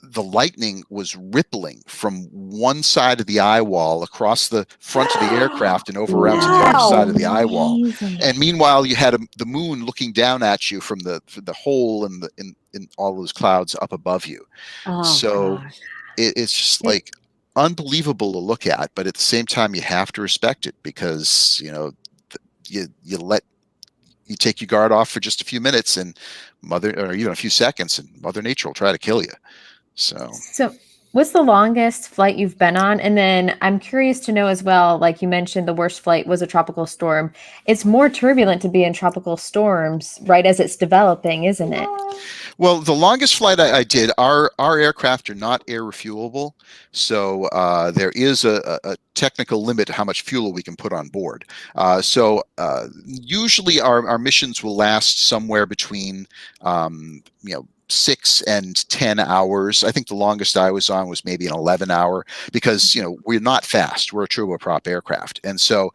the lightning was rippling from one side of the eye wall across the front of the aircraft and over around to the other side of the eye wall. And meanwhile, you had the moon looking down at you from the hole in all those clouds up above you. It's just like unbelievable to look at, but at the same time, you have to respect it, because you know you take your guard off for just a few minutes, and or even a few seconds, and Mother Nature will try to kill you. So what's the longest flight you've been on? And then I'm curious to know as well, like you mentioned, the worst flight was a tropical storm. It's more turbulent to be in tropical storms, right, as it's developing, isn't it? Well, the longest flight I did, our aircraft are not air refuelable. So there is a technical limit to how much fuel we can put on board. Usually our missions will last somewhere between, 6 and 10 hours. I think the longest I was on was maybe an 11-hour, because, we're not fast. We're a turboprop aircraft. And so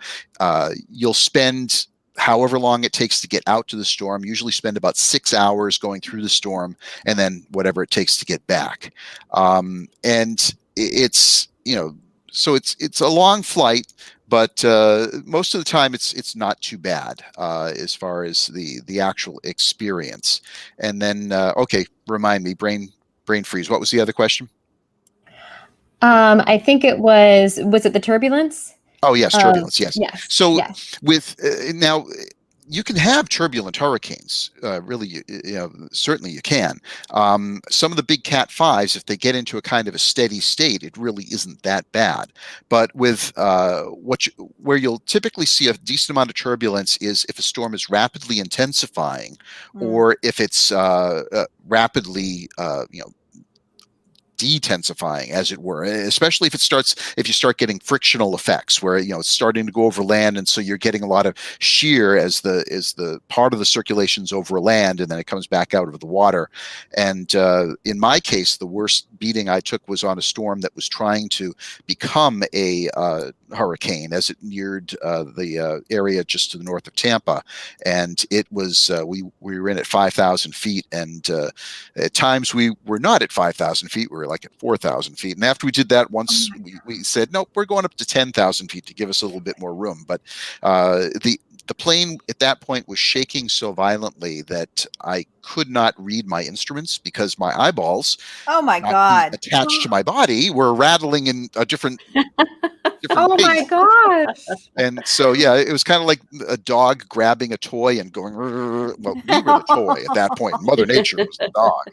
you'll spend however long it takes to get out to the storm, usually spend about 6 hours going through the storm, and then whatever it takes to get back. And it's, so it's a long flight, but most of the time it's not too bad as far as the actual experience. And then, okay, remind me, brain freeze. What was the other question? I think it was it the turbulence? Oh yes, turbulence. Yes. Yes. So yes. with now, you can have turbulent hurricanes. Really, certainly you can. Some of the big Cat 5s, if they get into a kind of a steady state, it really isn't that bad. But with where you'll typically see a decent amount of turbulence is if a storm is rapidly intensifying, or if it's rapidly, detensifying, as it were, especially if you start getting frictional effects where it's starting to go over land, and so you're getting a lot of shear as the part of the circulation's over land, and then it comes back out of the water. And in my case, the worst beating I took was on a storm that was trying to become a hurricane as it neared the area just to the north of Tampa, and it was we were in at 5,000 feet, and at times we were not at 5,000 feet. We were like at 4,000 feet. And after we did that once, we said, nope, we're going up to 10,000 feet to give us a little bit more room. But the plane at that point was shaking so violently that I could not read my instruments because my eyeballs, oh my God, attached to my body, were rattling in a different Oh pace. my gosh. And so, yeah, it was kind of like a dog grabbing a toy and going, well, we were the toy at that point. Mother Nature was the dog.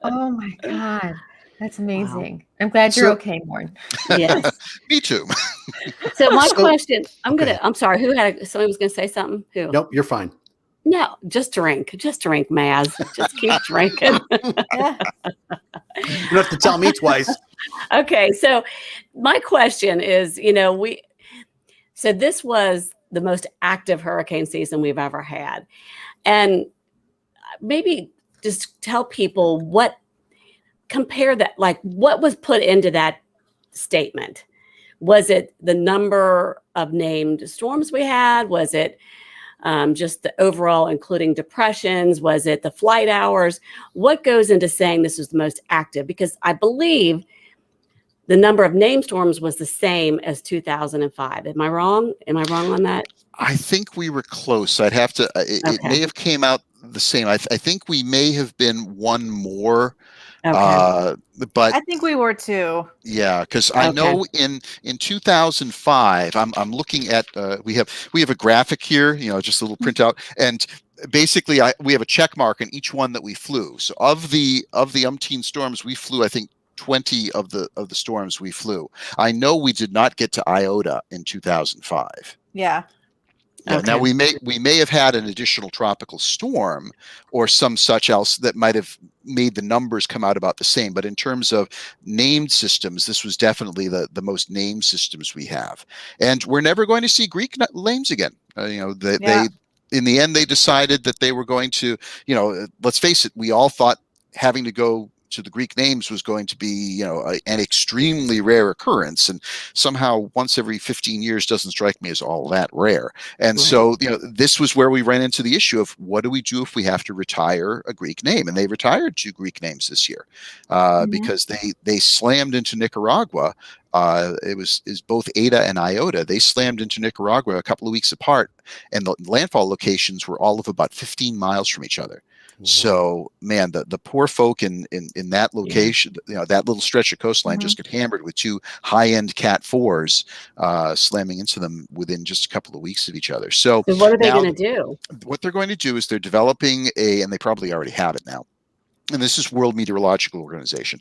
Oh my God. That's amazing. I'm glad you're okay, Warren. Yes. Me too. So my question, I'm sorry, somebody was going to say something? Who? Nope, you're fine. No, just drink, Maz. Just keep drinking. You don't have to tell me twice. Okay, so my question is, so this was the most active hurricane season we've ever had. And maybe just tell people compare that, like what was put into that statement. Was it the number of named storms we had? Was it just the overall, including depressions? Was it the flight hours? What goes into saying this was the most active? Because I believe the number of named storms was the same as 2005. Am I wrong? Am I wrong on that? I think we were close. I'd have to, it may have came out the same. I think we may have been one more. Okay. But I think we were too. Yeah, because I know in 2005, I'm looking at we have a graphic here, just a little printout, and basically we have a check mark in each one that we flew. So of the umpteen storms we flew, I think 20 of the storms we flew. I know we did not get to Iota in 2005. Yeah. Yeah, okay. Now we may have had an additional tropical storm or some such else that might have made the numbers come out about the same. But in terms of named systems, this was definitely the most named systems we have. And we're never going to see Greek names again. They in the end, they decided that they were going to, let's face it, we all thought having to go to the Greek names was going to be, an extremely rare occurrence, and somehow once every 15 years doesn't strike me as all that rare. And so, this was where we ran into the issue of what do we do if we have to retire a Greek name? And they retired 2 Greek names this year because they slammed into Nicaragua. Is both Ada and Iota. They slammed into Nicaragua a couple of weeks apart, and the landfall locations were all of about 15 miles from each other. So, man, the poor folk in that location, that little stretch of coastline just get hammered with 2 high-end Cat 4s slamming into them within just a couple of weeks of each other. So what are they going to do? What they're going to do is they're developing and they probably already have it now. And this is World Meteorological Organization.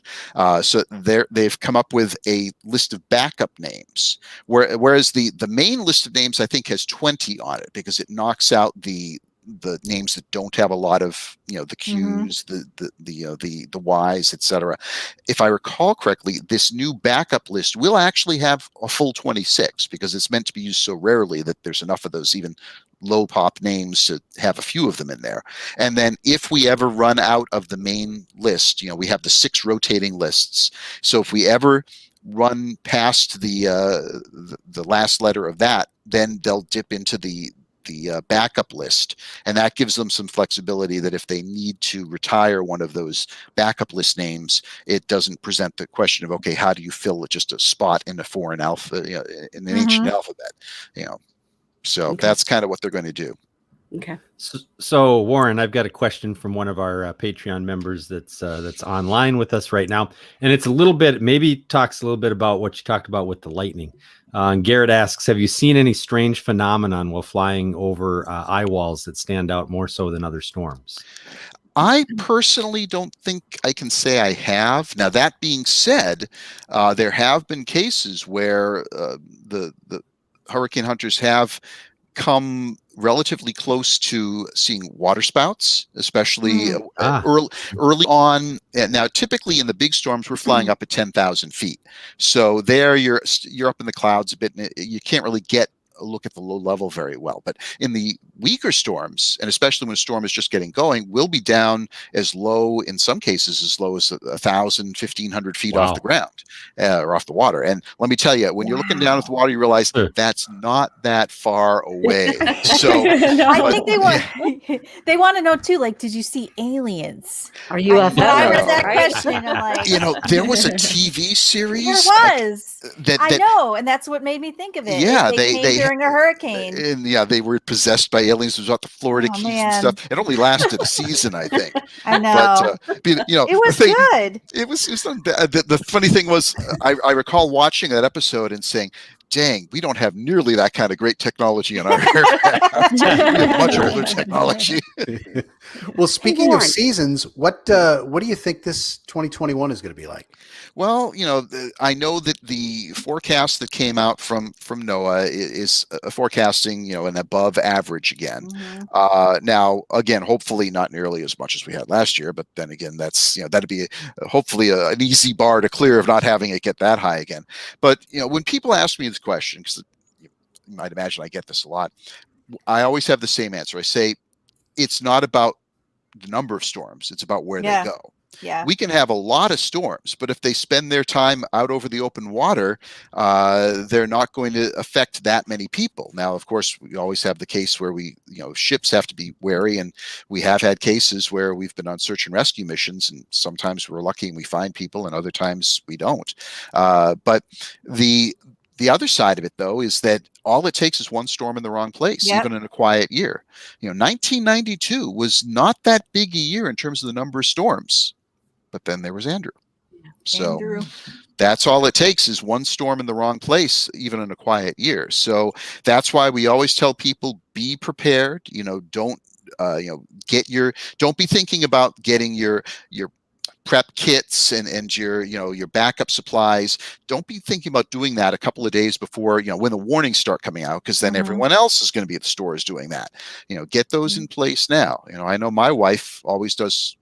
So they've come up with a list of backup names, whereas the main list of names I think has 20 on it because it knocks out the names that don't have a lot of the Q's, the Y's, etc. If I recall correctly, this new backup list will actually have a full 26 because it's meant to be used so rarely that there's enough of those even low pop names to have a few of them in there. And then if we ever run out of the main list, we have the 6 rotating lists. So if we ever run past the last letter of that, then they'll dip into the backup list, and that gives them some flexibility that if they need to retire one of those backup list names, it doesn't present the question of, okay, how do you fill just a spot in a foreign alphabet, in an ancient alphabet, so that's kind of what they're going to do. Okay. So Warren, I've got a question from one of our Patreon members that's online with us right now, and it's a little bit, maybe talks a little bit about what you talked about with the lightning. And Garrett asks, have you seen any strange phenomenon while flying over eye walls that stand out more so than other storms? I personally don't think I can say I have. Now, that being said, there have been cases where the hurricane hunters have come relatively close to seeing water spouts, especially early on. And now, typically in the big storms, we're flying up at 10,000 feet. So there you're up in the clouds a bit, and you can't really get a look at the low level very well. But in the weaker storms, and especially when a storm is just getting going, we'll be down as low, in some cases, as low as 1,000, 1,500 feet off the ground or off the water. And let me tell you, when you're looking down at the water, you realize that's not that far away. So I think they want to know too, like, did you see aliens? Are you I read that question, I'm like, there was a TV series. There was. I know, and that's what made me think of it. Yeah, they came during a hurricane. And yeah, they were possessed by aliens. It was about the Florida Keys and stuff. It only lasted a season, I think. I know. But it was good. It was not bad. The funny thing was, I recall watching that episode and saying, dang, we don't have nearly that kind of great technology in our aircraft. We have much older technology. Well, speaking of seasons, what do you think this 2021 is going to be like? Well, I know that the forecast that came out from NOAA is forecasting, an above average again. Mm-hmm. Now, again, hopefully not nearly as much as we had last year, but then again, that's, that'd be hopefully an easy bar to clear of not having it get that high again. But, when people ask me this question, because you might imagine I get this a lot, I always have the same answer. I say, it's not about the number of storms, it's about where they go. Yeah. We can have a lot of storms, but if they spend their time out over the open water, they're not going to affect that many people. Now, of course, we always have the case where ships have to be wary, and we have had cases where we've been on search and rescue missions, and sometimes we're lucky and we find people, and other times we don't. But the other side of it, though, is that all it takes is one storm in the wrong place, even in a quiet year. 1992 was not that big a year in terms of the number of storms. But then there was Andrew. So that's all it takes is one storm in the wrong place, even in a quiet year. So that's why we always tell people, be prepared. Don't don't be thinking about getting your prep kits and your backup supplies. Don't be thinking about doing that a couple of days before, when the warnings start coming out, because then everyone else is going to be at the stores doing that. Get those in place now. I know my wife always does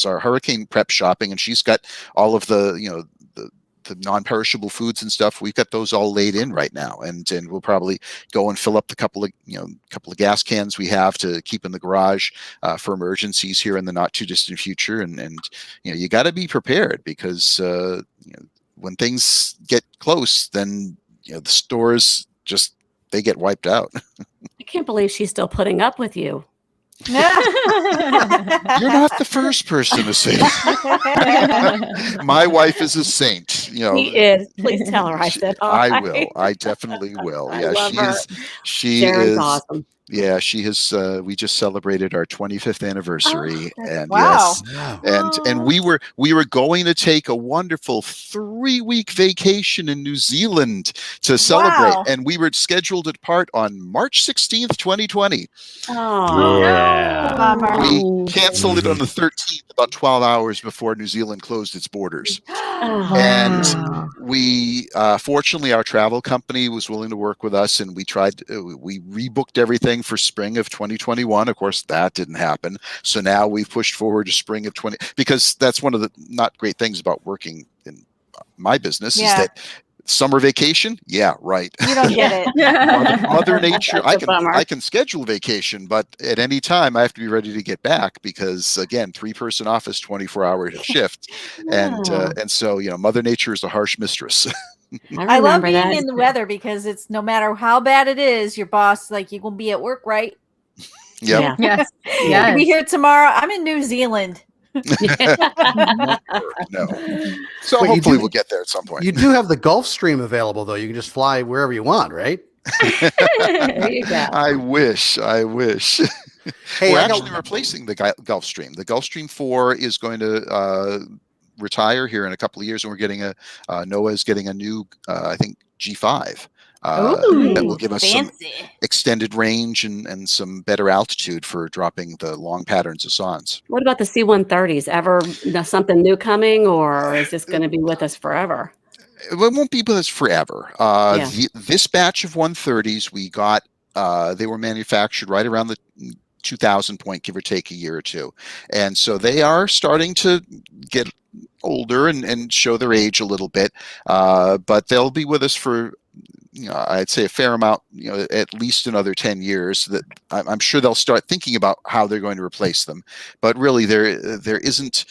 our hurricane prep shopping, and she's got all of the non-perishable foods and stuff. We've got those all laid in right now, and we'll probably go and fill up the couple of gas cans we have to keep in the garage for emergencies here in the not too distant future. And you got to be prepared, because when things get close, then the stores they get wiped out. I can't believe she's still putting up with you. You're not the first person to say that. My wife is a saint. She is. Please tell her I said hi. I will. I definitely will. I love she her. is. She Sharon's is awesome. Yeah, she has. We just celebrated our 25th anniversary, and wow. yes, and we were going to take a wonderful 3-week vacation in New Zealand to celebrate, and we were scheduled to depart on March 16th, 2020. Oh, Yeah. We canceled it on the 13th, about 12 hours before New Zealand closed its borders. And we, fortunately, our travel company was willing to work with us, and we rebooked everything for spring of 2021. Of course, that didn't happen. So now we've pushed forward to spring of 20, because that's one of the not great things about working in my business is that summer vacation. Yeah, right. You don't get it. Mother Nature. I can schedule vacation, but at any time I have to be ready to get back, because again, 3-person office, 24-hour shift, and so Mother Nature is a harsh mistress. I love being in the weather, because it's no matter how bad it is, your boss you gonna be at work, right? Yep. Yeah. Yes. You'll be here tomorrow. I'm in New Zealand. No. So hopefully we'll get there at some point. You do have the Gulf Stream available, though. You can just fly wherever you want, right? There you go. I wish. Hey, We're I got- actually replacing the Gulfstream. The Gulfstream 4 is going to retire here in a couple of years, and we're getting NOAA's getting a new, I think, G5. That will give us some fancy. extended range and some better altitude for dropping the long patterns of sondes. What about the C-130s? Ever something new coming, or is this going to be with us forever? It won't be with us forever. Yeah. This batch of 130s we got, they were manufactured right around the 2000 point, give or take a year or two. And so they are starting to get older and show their age a little bit. But they'll be with us for, I'd say a fair amount, at least another 10 years. That I'm sure they'll start thinking about how they're going to replace them. But really, there isn't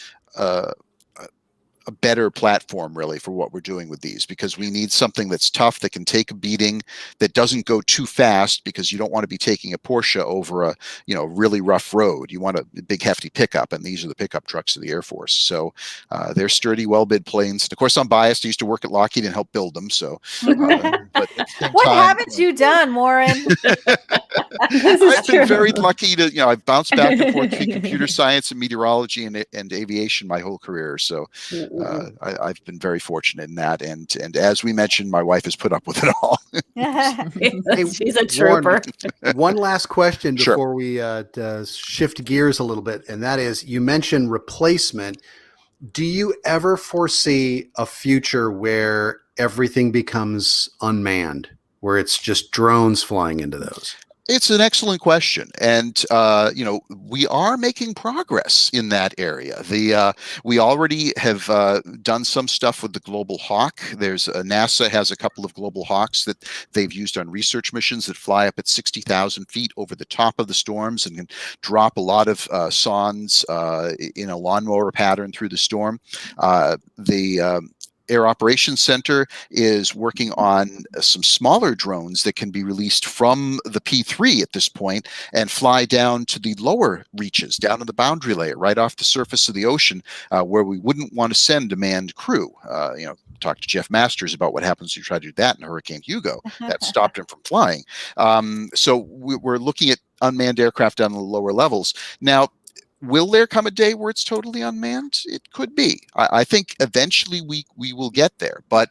a better platform really for what we're doing with these, because we need something that's tough, that can take a beating, that doesn't go too fast, because you don't want to be taking a Porsche over a really rough road. You want a big hefty pickup, and these are the pickup trucks of the Air Force. So they're sturdy, well-bid planes. And of course, I'm biased. I used to work at Lockheed and help build them. So but at the same What time, haven't you done, Warren? I've been very lucky to, I've bounced back and forth between computer science and meteorology and aviation my whole career. So I've been very fortunate in that. And as we mentioned, my wife has put up with it all. She's a trooper. Warren, one last question Sure. before we shift gears a little bit, and that is, you mentioned replacement. Do you ever foresee a future where everything becomes unmanned, where it's just drones flying into those? It's an excellent question, and we are making progress in that area. We already have done some stuff with the Global Hawk. There's NASA has a couple of Global Hawks that they've used on research missions that fly up at 60,000 feet over the top of the storms and can drop a lot of sondes in a lawnmower pattern through the storm. The Air Operations Center is working on some smaller drones that can be released from the P3 at this point and fly down to the lower reaches, down in the boundary layer, right off the surface of the ocean, where we wouldn't want to send a manned crew. Talk to Jeff Masters about what happens if you try to do that in Hurricane Hugo. That stopped him from flying. So we're looking at unmanned aircraft down the lower levels. Now, will there come a day where it's totally unmanned? It could be. I think eventually we will get there, but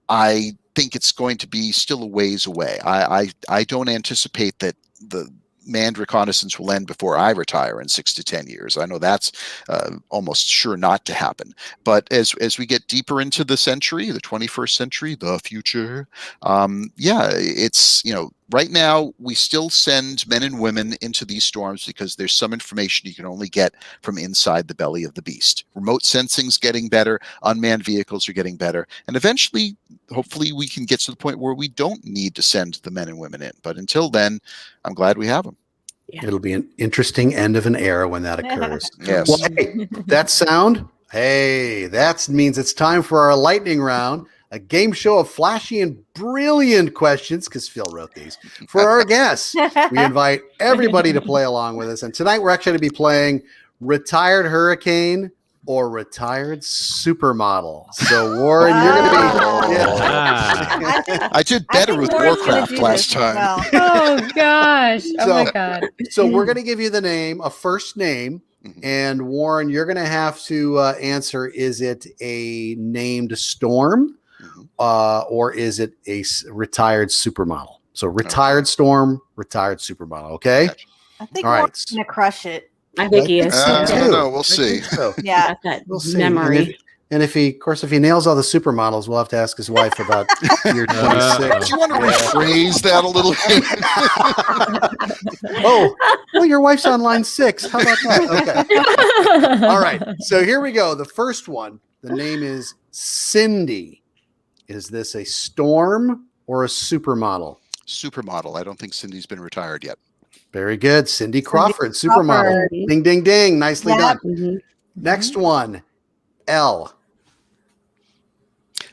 I think it's going to be still a ways away. I don't anticipate that the manned reconnaissance will end before I retire in 6 to 10 years. I know that's almost sure not to happen. But as we get deeper into the century, the 21st century, the future, it's, right now we still send men and women into these storms because there's some information you can only get from inside the belly of the beast. Remote sensing's getting better, unmanned vehicles are getting better, and eventually, hopefully, we can get to the point where we don't need to send the men and women in. But until then, I'm glad we have them. Yeah. It'll be an interesting end of an era when that occurs. Yes. Well, hey, that sound, that means it's time for our lightning round, a game show of flashy and brilliant questions, because Phil wrote these, for our guests. We invite everybody to play along with us. And tonight we're actually going to be playing Retired Hurricane or Retired Supermodel. So, Warren, you're going to be... Yeah. I did better with Warren's gonna Warcraft do last this time. well. Oh gosh. Oh So- my God. So we're going to give you the name, a first name, and Warren, you're going to have to answer, is it a named storm or is it a retired supermodel? So retired storm, retired supermodel, okay? I think All right. Warren's going to crush it. I think he is. I too. don't know. We'll see. So Yeah. Got that we'll see. memory. And if he nails all the supermodels, we'll have to ask his wife about year 26. Do you want to rephrase that a little bit? Well, your wife's on line 6. How about that? Okay. All right. So here we go. The first one, the name is Cindy. Is this a storm or a supermodel? Supermodel. I don't think Cindy's been retired yet. Very good. Cindy Crawford, supermodel. Crawford. Ding, ding, ding. Nicely Yeah. done. Mhm. Next one, L.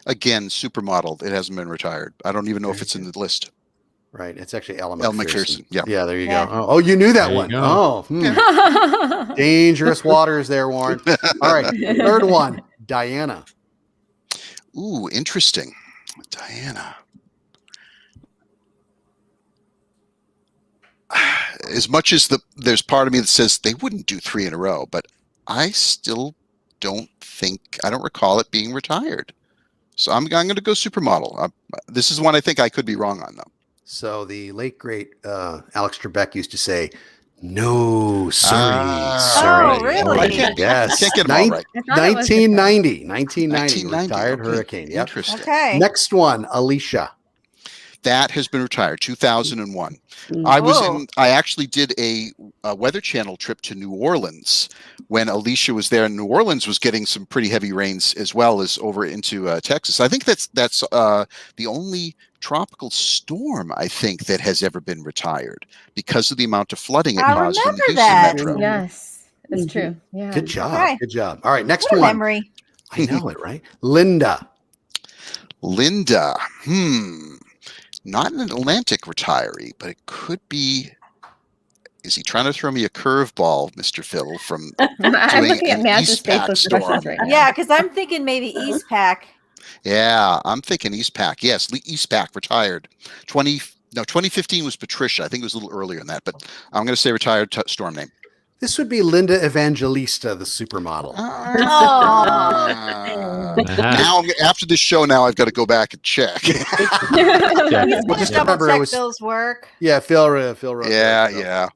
Again, supermodel. It hasn't been retired. I don't even know if it's in the list. Right. It's actually Ella Elle McPherson. McPherson, yeah. Yeah, there you Yeah. go. Oh, you knew that There you one. go. Oh, dangerous waters there, Warren. All right. Third one, Diana. Ooh, interesting. Diana. as much as there's part of me that says they wouldn't do 3 in a row, but I still don't recall it being retired. So I'm going to go supermodel. This is one I think I could be wrong on, though. So the late great Alex Trebek used to say, "No, sorry, sorry." Oh, really? Yes. Can't get them all right. 1990, 1990, retired okay. Hurricane. Yep. Interesting. Okay. Next one, Alicia. That has been retired, 2001. Whoa. I actually did a Weather Channel trip to New Orleans when Alicia was there. And New Orleans was getting some pretty heavy rains as well as over into Texas. I think that's the only tropical storm I think that has ever been retired because of the amount of flooding it I caused in the remember Houston that. metro. Yes, it's true. Yeah. Good job. Okay. Good job. All right, next What a one. memory. I know it, right? Linda. Not an Atlantic retiree, but it could be. Is he trying to throw me a curveball, Mr. Phil, from I'm doing looking at an Matt's East Pack faceless storm? questions right now. Yeah, because I'm thinking maybe East Pack. Yeah, I'm thinking East Pack. Yes, East Pack retired. 2015 was Patricia. I think it was a little earlier than that, but I'm going to say retired storm name. This would be Linda Evangelista, the supermodel. Now, after this show, now I've got to go back and check. He's Well, gonna just double remember it check was- Phil's work. Yeah, Phil wrote that. Yeah.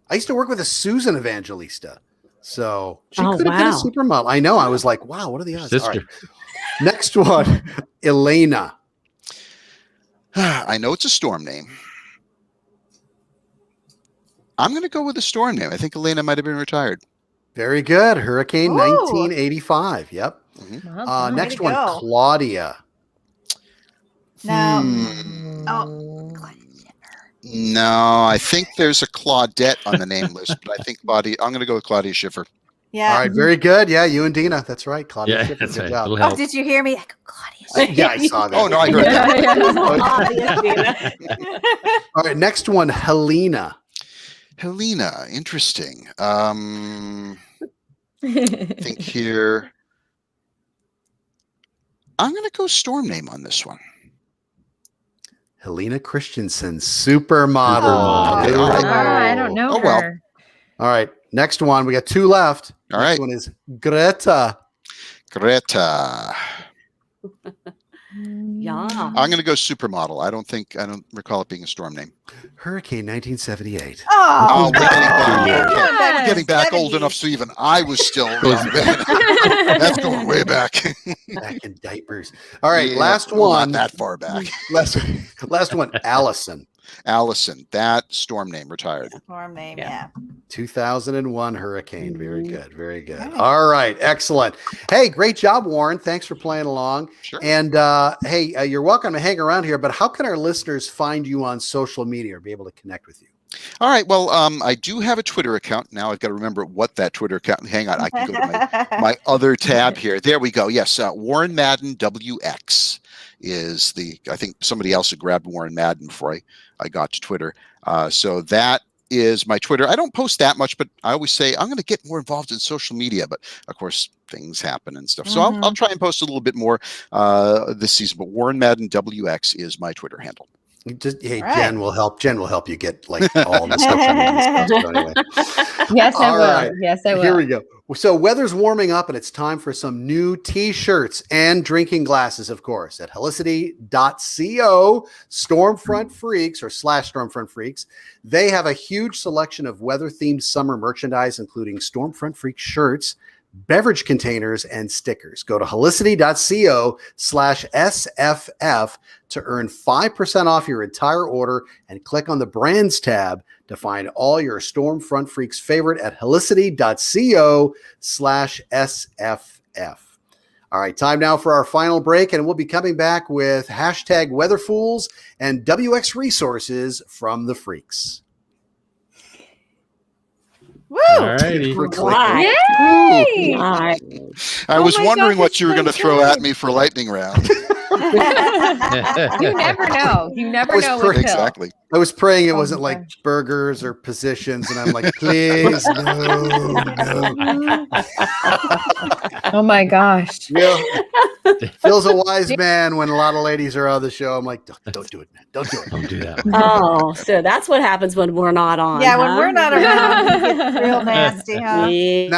I used to work with a Susan Evangelista. So she Oh, could have been a wow. supermodel. I know. I was like, wow, what are the odds? All Sister. right. Next one, Elena. I know it's a storm name. I'm going to go with a storm name. I think Elena might have been retired. Very good. Hurricane Ooh. 1985. Yep. Well done. Next Way to one, go. Claudia. No. Hmm. Oh, No, I think there's a Claudette on the name list, but I think I'm going to go with Claudia Schiffer. yeah. All right. Very good. Yeah, you and Dina. That's right. Claudia. Yeah, Schiffer. that's Good right. job. It'll Oh, help. did you hear me? I go, Claudia. Yeah, I saw that. Oh, no, I heard that. Yeah, yeah. All right. Next one, Helena. Helena, interesting. Think here. I'm going to go storm name on this one. Helena Christensen, supermodel. Oh, There we all right. go. I don't know Oh, well. her. All right. Next one. We got 2 left. All Next right. one is Greta. Greta. Yeah. I'm going to go supermodel. I don't recall it being a storm name. Hurricane 1978. Oh, we're getting back. yeah. Okay. Back We're in getting the back old 70s. enough so even I was still young then. That's going way back. Back in diapers. All right. Yeah, last well, one. Not that far back. Last one. Allison. Allison, that storm name retired. Form name, Yeah. yeah. 2001 hurricane. Very good. Very good. All right. All right. Excellent. Hey, great job, Warren. Thanks for playing along. Sure. And hey, you're welcome to hang around here, but how can our listeners find you on social media or be able to connect with you? All right. Well, I do have a Twitter account. Now I've got to remember what that Twitter account. Hang on. I can go to my other tab here. There we go. Yes. Warren Madden WX is I think somebody else had grabbed Warren Madden before I got to Twitter. So that is my Twitter. I don't post that much, but I always say I'm going to get more involved in social media. But of course, things happen and stuff. So I'll try and post a little bit more this season. But Warren Madden WX is my Twitter handle. Hey, All right. Jen will help. Jen will help you get like all the social media stuff. So anyway. Yes, I All will. right. Yes, I will. Here we go. So weather's warming up and it's time for some new t-shirts and drinking glasses, of course, at helicity.co Stormfront Freaks or /Stormfront Freaks. They have a huge selection of weather-themed summer merchandise, including Stormfront Freak shirts, beverage containers, and stickers. Go to helicity.co /SFF to earn 5% off your entire order and click on the brands tab to find all your Stormfront Freaks favorite at helicity.co /SFF. All right, time now for our final break, and we'll be coming back with hashtag Weatherfools and WX resources from the Freaks. Woo! All righty. For Right. Yay! Right. I Oh was my wondering gosh, what it's you were so going to throw good. at me for lightning round. You never know. You never was know with pretty- Phil. Exactly. I was praying it Oh wasn't my like burgers or positions, and I'm like, please, no. Oh my gosh. Phil's a wise man. When a lot of ladies are on the show, I'm like, don't do it, man. Don't do it. Don't do that. Oh, so that's what happens when we're not on. Yeah, when huh? we're not around, it gets real nasty, huh?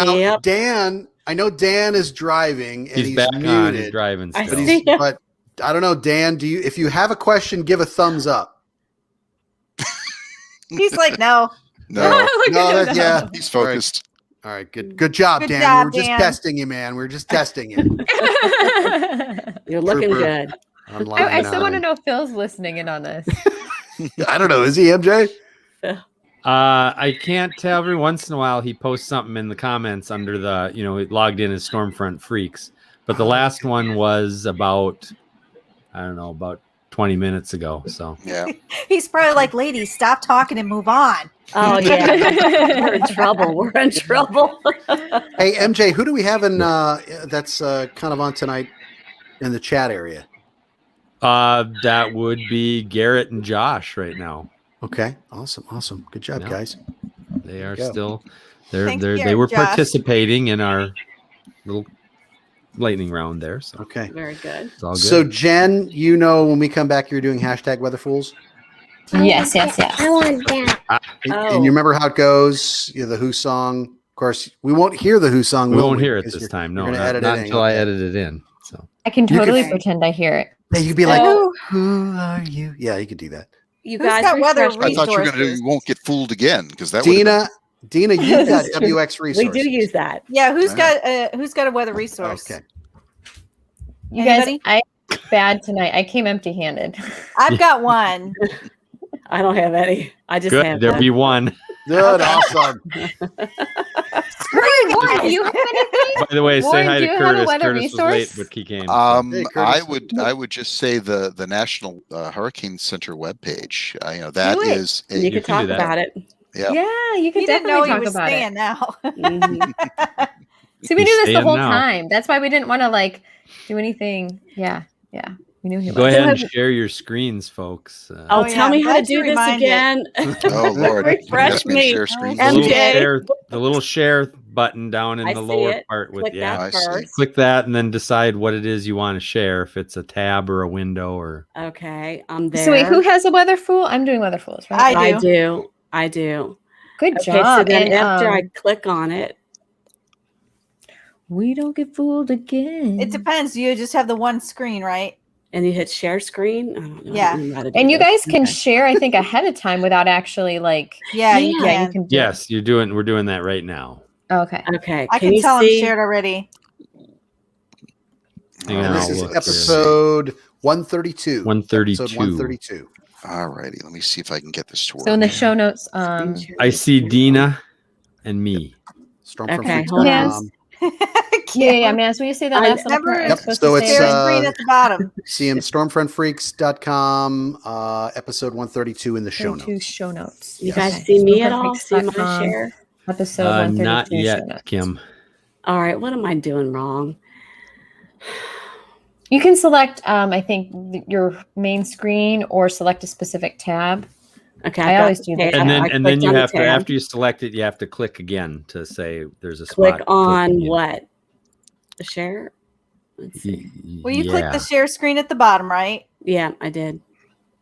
Now, Yep. Dan, I know Dan is driving and He's he's back muted, on. He's driving I still. but see. but I don't know, Dan. If you have a question, give a thumbs up. He's like, no. No, Look No, at him that's, go. yeah. he's focused. All right, good job, Good Dan. job, we were just Dan. testing you, man. We were just testing you. You're looking Trooper. good. On line I still want to 9. know if Phil's listening in on this. I don't know. Is he MJ? I can't tell. Every once in a while, he posts something in the comments under the, it logged in as Stormfront Freaks. But the last one was about 20 minutes ago. So Yeah. He's probably like, ladies, stop talking and move on. Oh yeah, we're in trouble. We're in trouble. Hey, MJ, who do we have in that's kind of on tonight in the chat area? that would be Garrett and Josh right now. Okay, awesome. Good job, Yeah. guys. They are Go. still Thanks, they Garrett, were Josh. participating in our little lightning round there. So Okay. Very good. it's all good. So, Jen, when we come back, you're doing hashtag Weather Fools. Yes. I want that. And you remember how it goes? The Who song. Of course, we won't hear the Who song. we will won't we? hear it Because this you're- time. you're No, gonna not, edit not it in. until I Okay. edit it in. So I can You totally can- pretend I hear it. Yeah, you'd be like, Oh. "Who are you?" Yeah, you could do that. You Who's guys got weather refresh me. I thought you were going to do. Resources. You won't get fooled again because that. would've Dina, you've got That's true. WX We resources. do use that. Yeah, who's Yeah. got a weather resource? Okay. You Anybody? guys, bad tonight. I came empty-handed. I've got one. I don't have any. I just good. have There'll that. be one. Good, awesome. Warren, do you have anything? By the way, say Warren, hi do to you have a Curtis. weather Curtis was late, resource? but he came. Hey, Curtis. I would just say the National Hurricane Center webpage. That Do it. is You can can talk do that. about it. yeah. Yeah, you can He didn't know definitely he talk was about staying it. now. Mhm. See, we He's knew this the staying whole now. time. That's why we didn't want to do anything. Yeah. We knew he Go was. ahead and share your screens, folks. Oh, Oh, tell yeah, me how to glad you do this reminded. again. Oh Lord. Refresh Ask me to me. share screen. the, little MJ. share button down in I the see lower it. part with Click that I see. first. Click that and then decide what it is you want to share. If it's a tab or a window or Okay, I'm there. So wait, who has a weather fool? I'm doing weather fools, right? I do. Good Okay, so job. then And after I click on it, we don't get fooled again. It depends. You just have the one screen, right? and you hit share screen. I don't know. I Yeah. don't remember how to do And you this. guys can Okay. share, I think, ahead of time without actually Yeah, you Yeah, you can. can do yes, we're doing that right now. it. Okay. Okay. I can can you tell see? I'm shared already. Hang on, And this I'll is look here. episode 132. 132. Episode 132. All righty. Let me see if I can get this to work. So in the show notes, Screen share. I see Dina and me. Okay, hold on. Yeah. I mean, as we say that I last little never- part, I'm Yep, supposed so to it's, say Share it. screen at the bottom. See him, stormfrontfreaks.com, episode 132 in the show Go to notes. show notes. You Yes. guys see me at all? See my Stormfrontfreaks.com. share? Episode 132 Not show yet, notes. Kim. All right. What am I doing wrong? You can select, I think, your main screen or select a specific tab. Okay. I I've got always the do that. tab. And I then clicked you on the have to, tab. after you select it, you have to click again to say there's a click spot. to on again. what? The share? Let's see. Well, you click Yeah. the share screen at the bottom, right? Yeah, I did.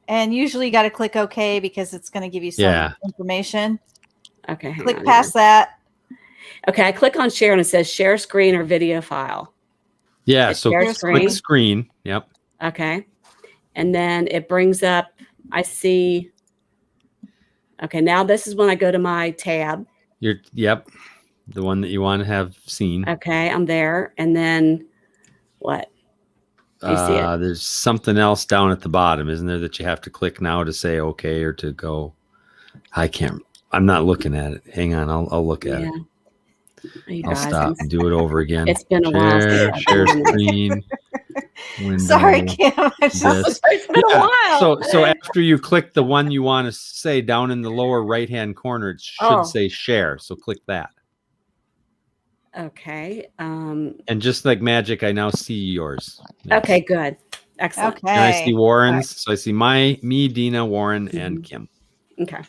And usually you got to click OK because it's going to give you some Yeah. information. Okay. hang Click on past that. Okay, I click on share and it says share screen or video file. Yeah, It's so share click screen. screen. Yep. Okay. And then it brings up, I see. Okay, now this is when I go to my tab. Yep. The one that you want to have seen. Okay, I'm there. And then what? You see it? There's something else down at the bottom, isn't there, that you have to click now to say okay or to go? I'm not looking at it. Hang on, I'll look at it. You I'll guys, stop and do it over again. It's been a while since I've Share done it. screen. Window, Sorry, Kim. I just- this. It's been a while. So after you click the one you want to say down in the lower right hand corner, it should Oh. say share. So click that. Okay. And just like magic, I now see yours. Yes. Okay, good. Excellent. Okay. And I see Warren's. So I see me, Dina, Warren, and Kim. Okay.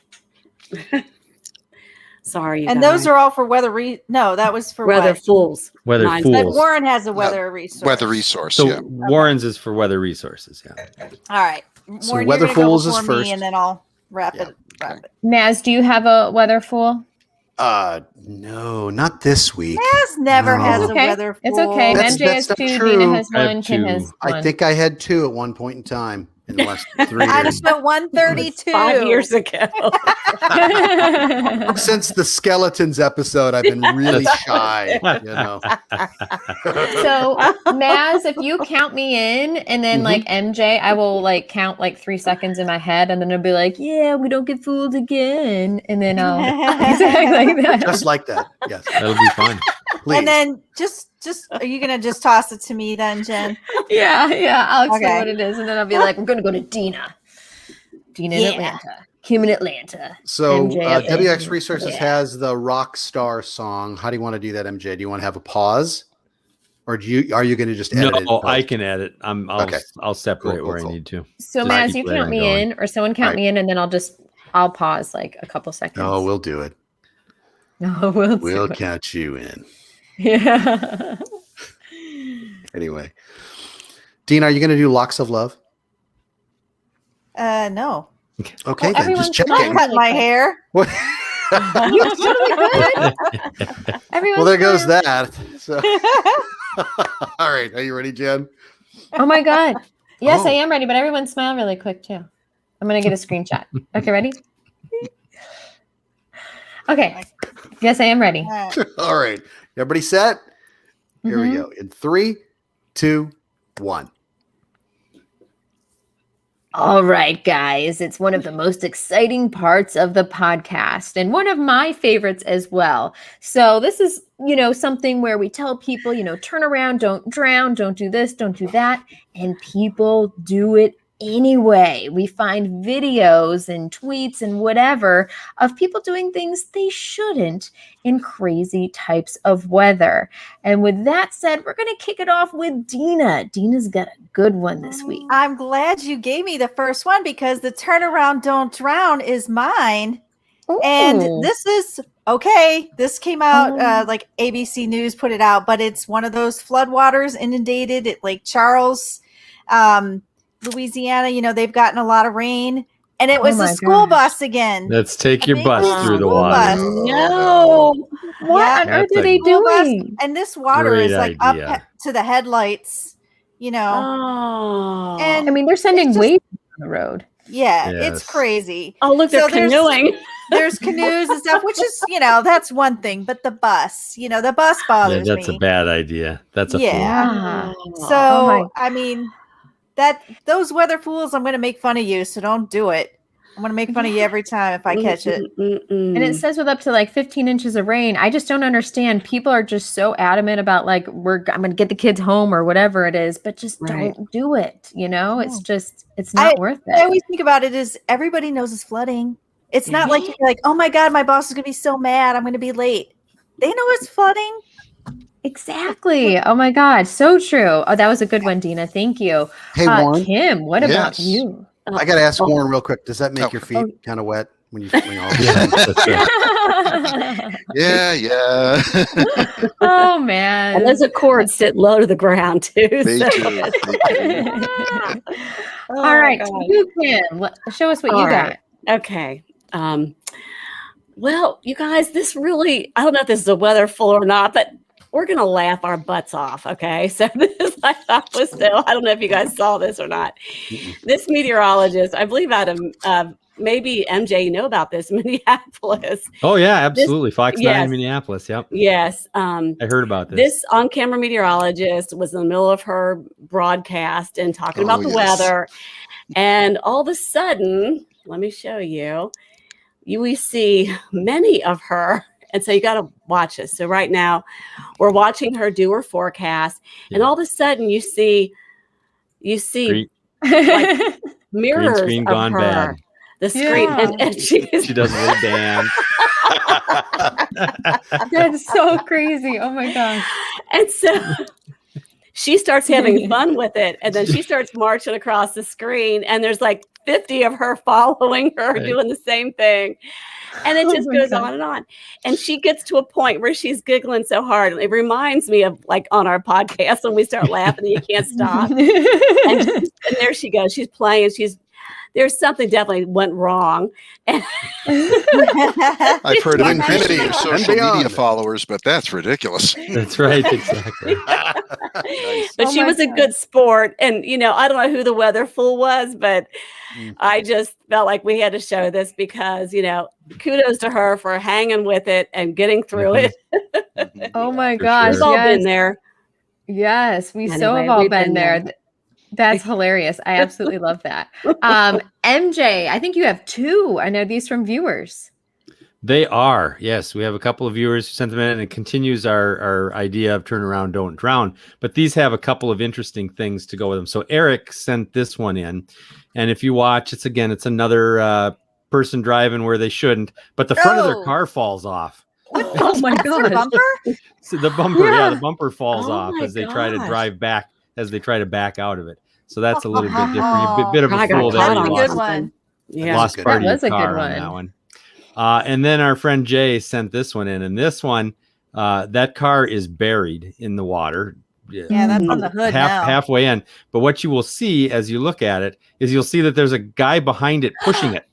Sorry, you And guys. those are all for weather. No, that was for Weather what? fools. Weather Mine's- But fools. Warren has a weather resource. Weather resource. So Yeah. Warren's is for weather resources. Yeah. All right. So Warren, weather you're gonna go fools is before me, first. and then I'll wrap Yeah. it. Maz, do you have a weather fool? No, not this week. Maz never No. has It's a okay. weather. It's fool. okay. That's- MJ has that's not 2, true. Dina has I have 1, Kim 2. has 1. I think I had 2 at one point in time in the last 3 I'm years. at 132. 5 years ago. Since the skeletons episode, I've been really shy. So, Maz, if you count me in and then like MJ, I will like count like 3 seconds in my head and then it'll be like, yeah, we don't get fooled again. And then I'll exactly like that. Just like that. Yes. That'll be fun. Please. And then just are you gonna just toss it to me then, Jen? Yeah. I'll explain Okay. what it is. And then I'll be like, we're going to go to Dina. Dina in Yeah. Atlanta. Kim in Atlanta. So MJ at the WX end. Resources Yeah. has the rock star song. How do you want to do that, MJ? Do you want to have a pause, or are you going to just edit it? No, I can edit. Okay. I'll separate Cool, where cool. I need to. So, Just Maz, keep you letting count it me going. in or someone count Alright. me in and then I'll pause like a couple seconds. No, we'll do it. No, we'll We'll do it. catch you in. Yeah. Anyway, Dean, are you going to do Locks of Love? No. Okay, Well, then everyone's just I'll checking. fine. cut my hair. What- You totally could. Everyone's well, there goes fine. that. So, all right, are you ready, Jen? Oh my God. Yes, Oh. I am ready, but everyone smile really quick too. I'm going to get a screenshot. Okay, ready? Okay. Yes, I am ready. All right, everybody set? Here we Mhm. go. In 3, 2, 1. All right, guys. It's one of the most exciting parts of the podcast and one of my favorites as well. So, this is, something where we tell people, turn around, don't drown, don't do this, don't do that. And people do it anyway. We find videos and tweets and whatever of people doing things they shouldn't in crazy types of weather. And with that said, we're going to kick it off with Dina. Dina's got a good one this week. I'm glad you gave me the first one because the turnaround don't drown is mine. Ooh. And this is okay. This came out Oh. like ABC News put it out, but it's one of those floodwaters inundated at Lake Charles, Louisiana. They've gotten a lot of rain, and it Oh was my a school gosh. bus again. Let's take I your think bus it was through the school water. bus. No. What Yeah. on earth That's are they a- School bus, doing? and this water Great is like idea. up to the headlights. Oh. And I mean, they're sending It's just- waves on the road. yeah, Yes. it's crazy. Oh, look, they're So there's- canoeing. There's canoes and stuff, which is, that's one thing. But the bus, the bus Yeah, bothers that's me. a bad idea. That's a fool. Yeah. So, Oh my- I mean, those weather fools, I'm going to make fun of you. So don't do it. I'm going to make fun of you every time if I catch it. And it says with up to like 15 inches of rain. I just don't understand. People are just so adamant about like, I'm going to get the kids home or whatever it is, but just Right. don't do it. It's just, it's I- not worth I it. always think about it as everybody knows it's flooding. It's not like you're like, oh my God, my boss is going to be so mad. I'm going to be late. They know it's flooding. Exactly. Oh my God. So true. Oh, that was a good one, Dina. Thank you. Hey, Warren, Kim, what about Yes. you? I got to ask Warren real quick. Does that make Oh. your feet kind of wet when you all of a Yeah, sudden- that's right. Yeah. Oh man. And those accords sit low to the ground too. They so- do. They do. Oh, All right, God. so you, Kim, show us what All you right. got. Okay. Well, you guys, this really, I don't know if this is a weather full or not, but we're going to laugh our butts off. Okay. So this, I thought was so, I don't know if you guys saw this or not. This meteorologist, I believe out of, maybe MJ, you know about this, Minneapolis. Oh yeah, absolutely. Fox 9 yes. in Minneapolis. Yep. Yes. I heard about this. This on-camera meteorologist was in the middle of her broadcast and talking about the yes. weather. And all of a sudden, let me show you, we see many of her. And so you got to watch this. So right now we're watching her do her forecast. And Yeah. all of a sudden you see Green, like mirrors screen of gone her. bad. The screen. Yeah. And she's She does a little dance. That's so crazy. Oh my gosh. And so she starts having fun with it, and then she starts marching across the screen, and there's like 50 of her following her doing the same thing. And it just goes on and on. And she gets to a point where she's giggling so hard. It reminds me of like on our podcast when we start laughing and you can't stop. And there she goes. She's playing. There's something definitely went wrong. I've heard of infinity of social media followers, but that's ridiculous. That's right. Exactly. But she was a good sport. And, I don't know who the weather fool was, but I just felt like we had to show this because, kudos to her for hanging with it and getting through it. Oh my gosh. We've all been there. Yes, we so have all been there. That's hilarious. I absolutely love that. MJ, I think you have 2. I know these from viewers. They are. Yes, we have a couple of viewers who sent them in, and it continues our idea of turn around, don't drown. But these have a couple of interesting things to go with them. So Eric sent this one in, and if you watch, it's another person driving where they shouldn't, but the front of their car falls off. Oh my god! So the bumper, the bumper falls off as they try to drive back. As they try to back out of it. So that's a little bit different. A bit of a fool there. That's a good one. Yeah, lost part that of your car on that one. And then our friend Jay sent this one in. And this one, that car is buried in the water. Yeah, that's on the hood now. Halfway in. But what you will see as you look at it is you'll see that there's a guy behind it pushing it.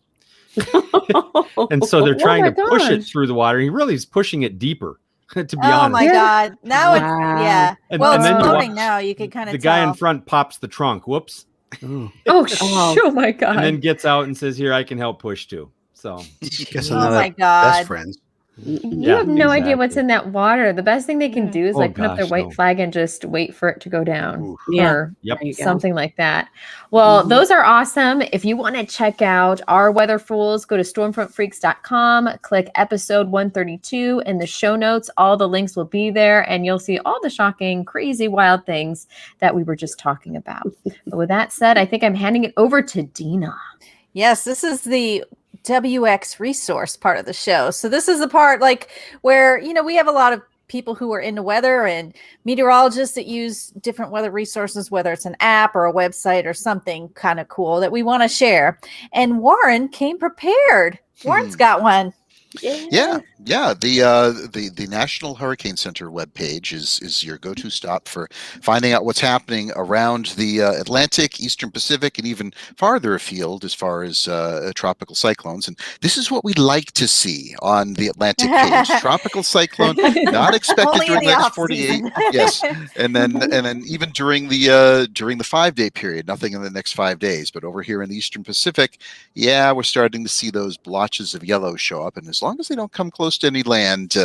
And so they're trying to push it through the water. He really is pushing it deeper. To be honest. Oh my god! Now it's And, well, and it's then floating now. You can kind of the guy in front pops the trunk. Whoops! Oh my god! And then gets out and says, "Here, I can help push too." So, oh my god! Best friends. You have no idea what's in that water. The best thing they can do is put up their white flag and just wait for it to go down. Or something like that. Well, those are awesome. If you want to check out our Weather Fools, go to stormfrontfreaks.com, click episode 132 in the show notes. All the links will be there and you'll see all the shocking, crazy, wild things that we were just talking about. But with that said, I think I'm handing it over to Dina. Yes, this is the WX resource part of the show. So this is the part where, we have a lot of people who are into weather and meteorologists that use different weather resources, whether it's an app or a website or something kind of cool that we want to share. And Warren came prepared. Warren's got one. Yeah. The National Hurricane Center webpage is your go-to stop for finding out what's happening around the Atlantic, Eastern Pacific, and even farther afield as far as tropical cyclones. And this is what we'd like to see on the Atlantic page. Tropical cyclone, not expected during the next 48. Yes, and then even during the 5-day period, nothing in the next 5 days. But over here in the Eastern Pacific, we're starting to see those blotches of yellow show up, and as long as they don't come close to any land,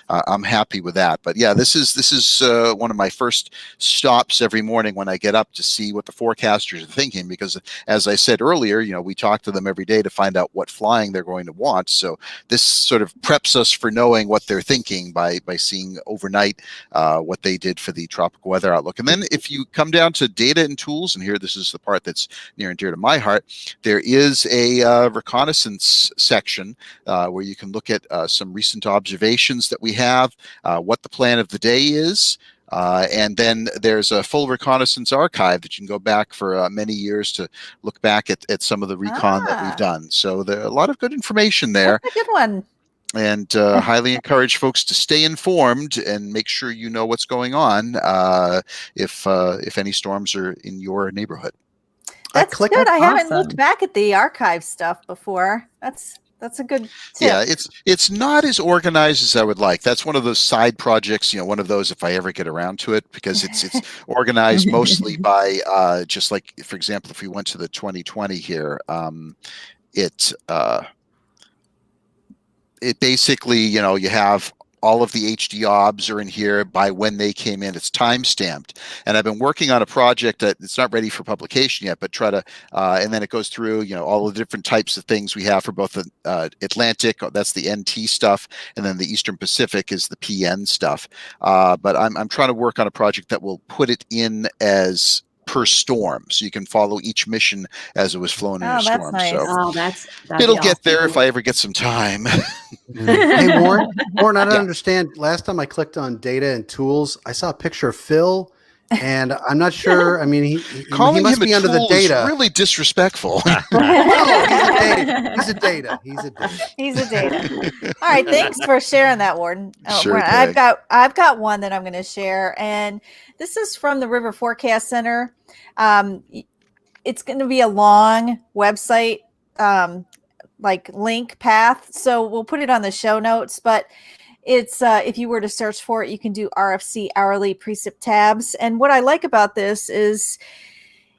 I'm happy with that. But this is one of my first stops every morning when I get up to see what the forecasters are thinking, because as I said earlier, we talk to them every day to find out what flying they're going to want. So this sort of preps us for knowing what they're thinking by seeing overnight what they did for the tropical weather outlook. And then if you come down to data and tools, and here this is the part that's near and dear to my heart, there is a reconnaissance section where you can look at some recent observations that we have, what the plan of the day is, and then there's a full reconnaissance archive that you can go back for many years to look back at some of the recon that we've done. So there are a lot of good information there. That's a good one. And highly encourage folks to stay informed and make sure you know what's going on if any storms are in your neighborhood. That's good. I haven't looked back at the archive stuff before. That's a good tip. Yeah, it's not as organized as I would like. That's one of those side projects, one of those if I ever get around to it, because it's organized mostly by just like, for example, if we went to the 2020 here, it basically, you have all of the HD obs are in here by when they came in. It's time stamped. And I've been working on a project that it's not ready for publication yet, but try to, and then it goes through, all the different types of things we have for both the Atlantic, that's the NT stuff, and then the Eastern Pacific is the PN stuff. But I'm trying to work on a project that will put it in as per storm, so you can follow each mission as it was flown in a storm. Nice. So that'd it'll be get awesome. there if I ever get some time. Hey, Warren, I don't understand. Last time I clicked on data and tools, I saw a picture of Phil And I'm not sure. I mean, he Calling must him a be under the tool is data. really disrespectful. He's a data. He's a data. He's a data. All right, thanks for sharing that, Warden. Sure Warden, thing. I've got one that I'm going to share, and this is from the River Forecast Center. It's going to be a long website, like link path, so we'll put it on the show notes. But it's if you were to search for it, you can do RFC hourly precip tabs. And what I like about this is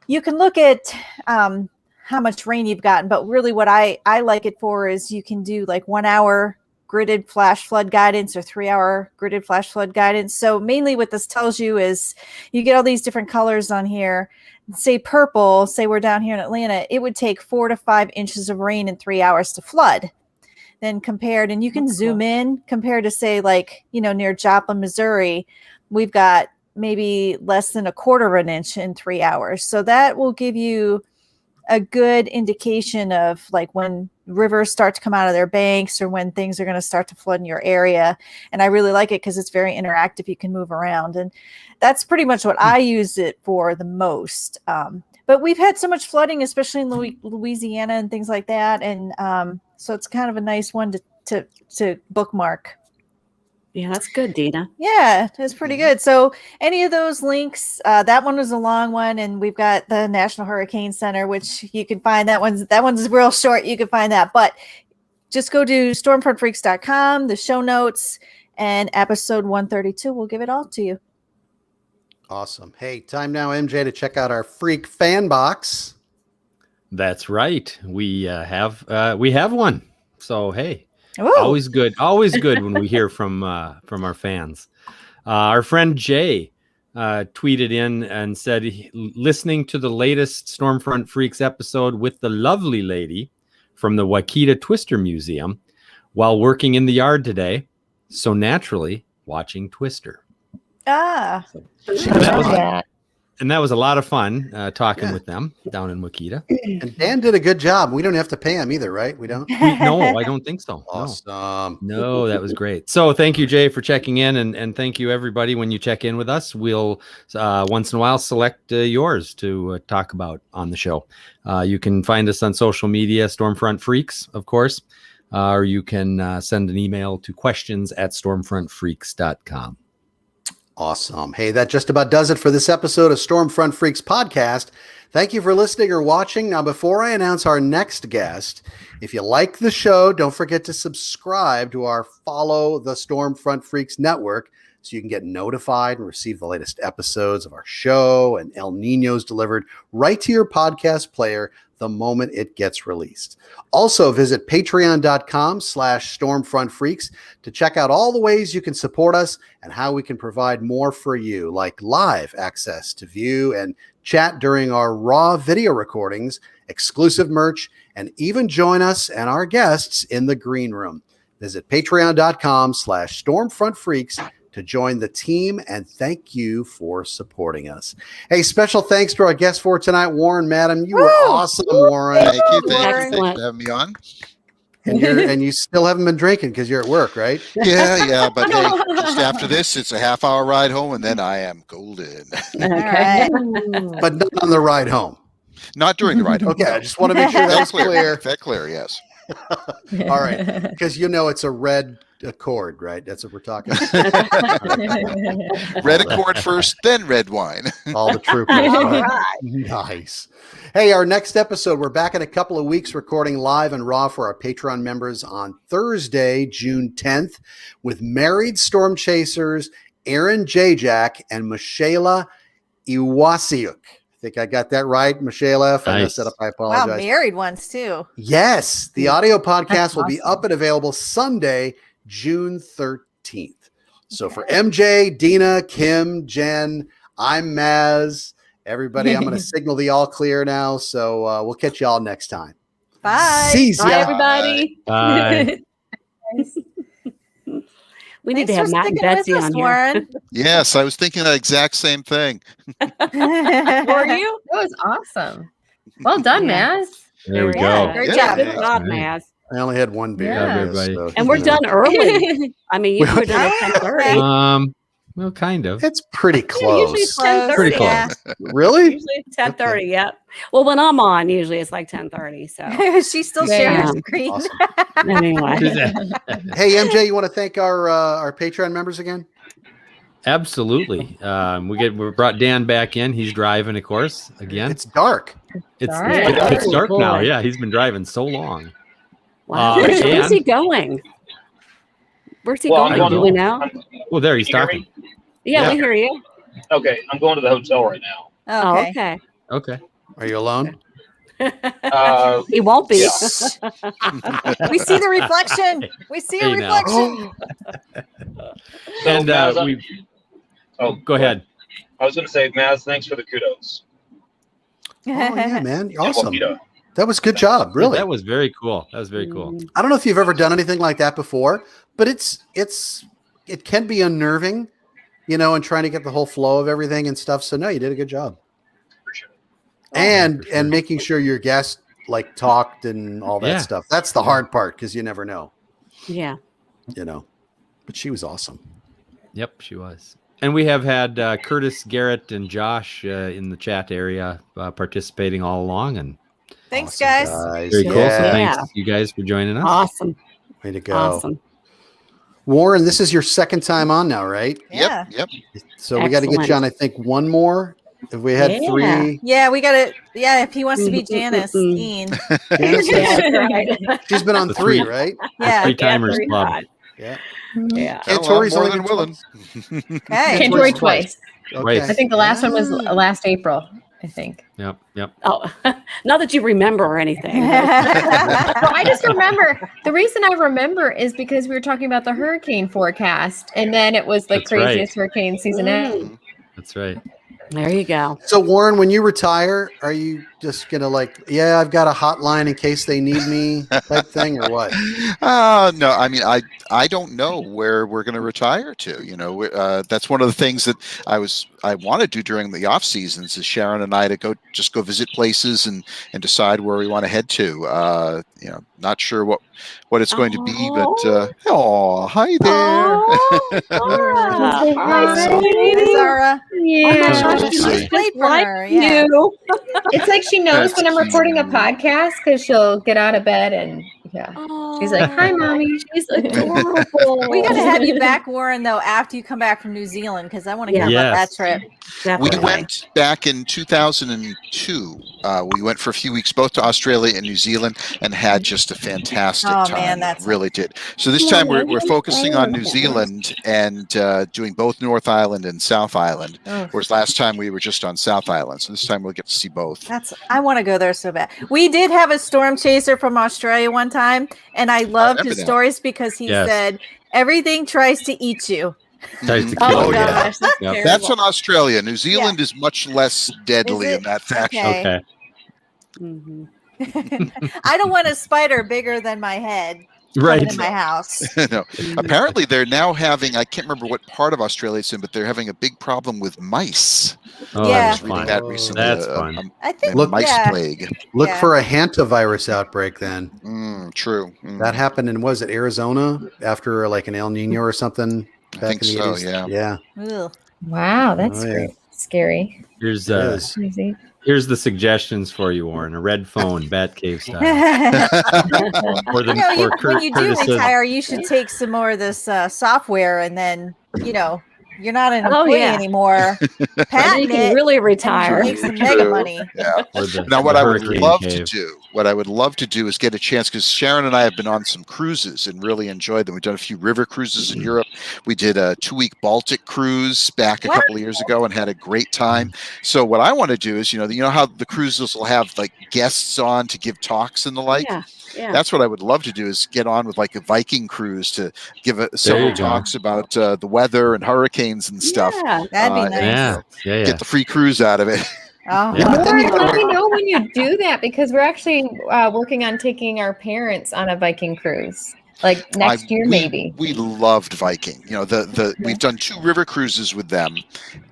you can look at how much rain you've gotten, but really what I like it for is you can do like 1 hour gridded flash flood guidance or 3 hour gridded flash flood guidance. So mainly what this tells you is you get all these different colors on here. Say purple, say we're down here in Atlanta, it would take 4 to 5 inches of rain in 3 hours to flood. Then compared, and you can zoom in compared to say like, near Joplin, Missouri, we've got maybe less than 1/4 of an inch in 3 hours. So that will give you a good indication of like when rivers start to come out of their banks or when things are going to start to flood in your area. And I really like it because it's very interactive. You can move around, and that's pretty much what I use it for the most. But we've had so much flooding, especially in Louisiana and things like that. And so it's kind of a nice one to bookmark. Yeah, that's good, Dina. Yeah, it's pretty good. So any of those links, that one was a long one, and we've got the National Hurricane Center, which you can find. That one's real short. You can find that, but just go to stormfrontfreaks.com, the show notes, and episode 132. We'll give it all to you. Awesome. Hey, time now, MJ, to check out our Freak fan box. That's right. We have one. So hey, Ooh. always good when we hear from our fans. Our friend Jay tweeted in and said, listening to the latest Stormfront Freaks episode with the lovely lady from the Wakita Twister Museum while working in the yard today. So naturally watching Twister. And that was a lot of fun talking with them down in Wakita. And Dan did a good job. We don't have to pay him either, right? We don't? No, I don't think so. Awesome. No, that was great. So thank you, Jay, for checking in. And thank you, everybody. When you check in with us, we'll once in a while select yours to talk about on the show. You can find us on social media, Stormfront Freaks, of course. Or you can send an email to questions@stormfrontfreaks.com. Awesome. Hey, that just about does it for this episode of Stormfront Freaks podcast. Thank you for listening or watching. Now, before I announce our next guest, if you like the show, don't forget to subscribe to our Follow the Stormfront Freaks network so you can get notified and receive the latest episodes of our show and El Niños delivered right to your podcast player the moment it gets released. Also, visit patreon.com/stormfrontfreaks to check out all the ways you can support us and how we can provide more for you, like live access to view and chat during our raw video recordings, exclusive merch, and even join us and our guests in the green room. Visit patreon.com/stormfrontfreaks to join the team, and thank you for supporting us. Hey, special thanks to our guest for tonight, Warren Madden. You were awesome, Warren. Thank you. Excellent. Thanks for having me on. And you still haven't been drinking because you're at work, right? Yeah. But hey, just after this, it's a half-hour ride home, and then I am golden. Okay. But not on the ride home. Not during the ride home. Okay, I just want to make sure that's clear. That clear, yes. All right, because it's a red Accord, right? That's what we're talking about. Red Accord first, then red wine. All the troopers. Right? Nice. Hey, our next episode, we're back in a couple of weeks recording live and raw for our Patreon members on Thursday, June 10th, with married storm chasers Aaron Jajak and Michaela Iwasiuk. I think I got that right, Michaela. If I messed that up, I apologize. Wow, married ones too. Yes, the audio podcast will be up and available Sunday, June 13th. So for MJ, Dina, Kim, Jen, I'm Maz, everybody, I'm going to signal the all clear now. So we'll catch you all next time. Bye. See ya. Bye, everybody. Bye. We need to Thanks have for Matt and sticking with Betsy us, on here. Warren. Yes, I was thinking that exact same thing. Were you? That was awesome. Well done, Yeah. Maz. There we Yeah. go. Great Yeah. job. Good job, Right. Maz. I only had one beer. Yeah, everybody. So, And we're done early. I mean, you were done at 10:30. Well, kind of. It's pretty Yeah, usually it's close. 10:30. Pretty close. Yeah. Really? Usually it's 10:30. Yep. Well, when I'm on, usually it's like 10:30. So She's still sharing her Yeah. screen. Awesome. anyway, Hey, MJ, you want to thank our Patreon members again? Absolutely. We brought Dan back in. He's driving, of course. Again, It's dark. it's All right. it's dark Oh, now. boy. Yeah, he's been driving so long. wow. Uh, Where's he and- going? Where's he Well, I'm going? Do we going know? Oh, there he's Can you hear talking. me? Yeah, Yeah. we hear you. Okay, I'm going to the hotel right now. Oh, Okay. okay. Okay. Are you alone? He won't be. We see the reflection. We see a Hey, now. reflection. And Maz, we. oh, Go ahead. I was going to say, Maz, thanks for the kudos. Oh yeah, man, Yeah, awesome. Wapita. That was a good job. Really. That was very cool. That was very cool. Mm. I don't know if you've ever done anything like that before, but it can be unnerving, and trying to get the whole flow of everything and stuff. So no, you did a good job. Appreciate it. And for sure. and making sure your guest like talked and all that Yeah. stuff. That's the hard part because you never know, Yeah. But she was awesome. Yep, she was. And we have had Curtis, Garrett, and Josh in the chat area participating all along, and Thanks, Awesome, guys. very cool. So Yeah. thanks you guys for joining us. Awesome. Way to go. Awesome. Warren, this is your second time on now, right? Yeah. Yep. So we got to get you Excellent. on, I think, one more. If we had Yeah. three, Yeah, we got to. Yeah, if he wants to be Janice Dean. Janice, Yeah, right. she's been on The three, three. right? Yeah. Three timers three club. times. Yeah. Yeah. And Oh, I'm Tori's more only than been willing. Hey. Came Tori twice. Right. I think the last one was Ah. last April. I think. Yep. Oh, not that you remember or anything. Well, I just remember the reason I remember is because we were talking about the hurricane forecast, and then it was the That's right. craziest hurricane season ever. Mm. That's right. There you go. So Warren, when you retire, are you just gonna I've got a hotline in case they need me type thing, or what? No, I mean, I don't know where we're going to retire to. That's one of the things that I want to do during the off seasons is Sharon and I to go visit places and decide where we want to head to. Not sure what it's going to be, but hi there. Zara. Hi, sweetie. Zara. Yeah. Oh my gosh, Let's she see. looks Played for like her, yeah. you. It's like she knows That's when I'm recording a cute. podcast because she'll get out of bed and she's like, "Hi, mommy." She's adorable. We got to have you back, Warren, though, after you come back from New Zealand, because I want to hear Yeah. about that Yes. trip. We Definitely. went back in 2002. We went for a few weeks both to Australia and New Zealand and had just a fantastic Oh, time. man, that's- really did. So this time we're focusing on New Zealand and doing both North Island and South Island. Oh. Whereas last time we were just on South Island. So this time we'll get to see both. I want to go there so bad. We did have a storm chaser from Australia one time, and I loved remember his that. stories because he Yes. said everything tries to eat you. Tries to Oh, kill Oh, you. yeah. gosh, that's Yep. terrible. That's in Australia. New Zealand is much less deadly Is it? in that fashion. Okay. Okay. Mhm. I don't want a spider bigger than my head Right. coming in my house. No. Apparently, they're now having, I can't remember what part of Australia it's in, but they're having a big problem with mice. Oh, Yeah. I that was was reading fun. that recently. That's fun. I think Look- Mice yeah. plague. Look Yeah. for a hantavirus outbreak then. True. Mm. That happened in, was it Arizona after like an El Nino or something back think in the so, 80s? yeah. Yeah. Ugh. Wow, that's Oh, yeah. great. Scary. Here's It is. Crazy. here's the suggestions for you, Warren. A red phone, Batcave style. Or You know, or when you do Curtis's- retire, you should take some more of this software, and then you're not an Oh, employee yeah. anymore. And then you Patent can it, really and retire. make some mega True. money. Yeah. or the- Now, what the I would hurricane love cave. to do is get a chance, because Sharon and I have been on some cruises and really enjoyed them. We've done a few river cruises in Europe. We did a 2-week Baltic cruise back a What? couple of years ago and had a great time. So what I want to do is, you know how the cruises will have like guests on to give talks and the like. Yeah. Yeah. That's what I would love to do, is get on with like a Viking cruise to give several you go. talks about the weather and hurricanes and stuff. Yeah. That'd be Uh, nice. Yeah. Get the free cruise out of it. Oh, Yeah. But then you Lauren, gotta let me work- know when you do that because we're actually working on taking our parents on a Viking cruise, like next year, maybe. We loved Viking. We've done 2 river cruises with them,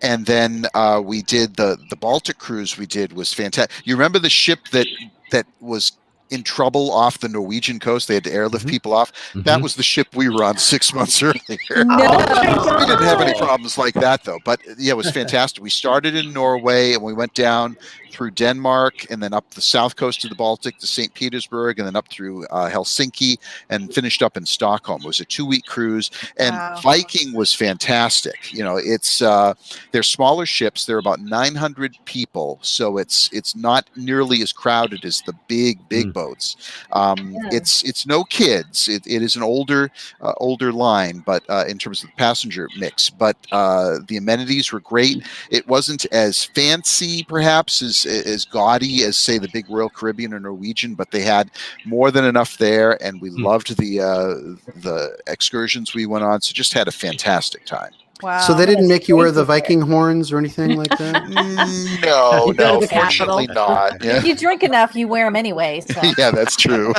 and then we did the Baltic cruise. We did was fantastic. You remember the ship that was in trouble off the Norwegian coast. They had to airlift people off. That was the ship we were on 6 months earlier. We didn't have any problems like that, though. But yeah, it was fantastic. We started in Norway and we went down through Denmark and then up the south coast of the Baltic to St. Petersburg and then up through Helsinki and finished up in Stockholm. It was a 2-week cruise, and Viking was fantastic. You know, it's they're smaller ships. They're about 900 people, so it's not nearly as crowded as the big boats. It's no kids. It is an older line, but in terms of the passenger mix, but the amenities were great. It wasn't as fancy, perhaps as gaudy as, say, the big Royal Caribbean or Norwegian, but they had more than enough there, and we loved the excursions we went on. So just had a fantastic time. Wow. So they didn't make you wear the Viking horns or anything like that? No, fortunately not. Yeah. If you drink enough, you wear them anyway. So. Yeah, that's true.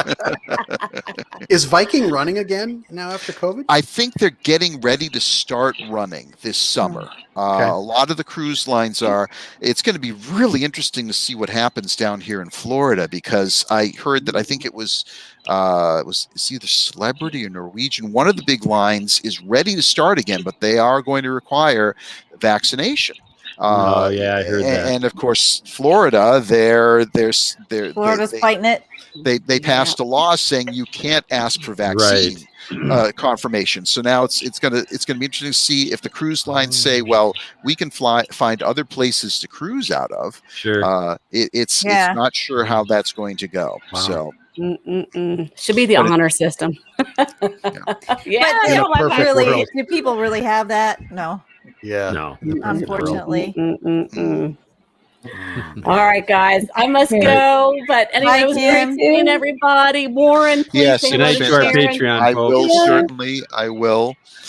Is Viking running again now after COVID? I think they're getting ready to start running this summer. A lot of the cruise lines are. It's going to be really interesting to see what happens down here in Florida, because I heard that I think it was either Celebrity or Norwegian. One of the big lines is ready to start again, but they are going to require vaccination. I heard that. And of course, Florida, Florida's fighting it. They passed a law saying you can't ask for vaccine confirmation. So now it's going to be interesting to see if the cruise lines say, well, we can find other places to cruise out of. Sure. It's not sure how that's going to go. Wow. So. Should be the honor system. Do people really have that? No. Yeah. No. Unfortunately. All right, guys. I must go. But anyway, it was great seeing everybody. Warren, please. Yes, good night to our Patreon I folks. will certainly. I will.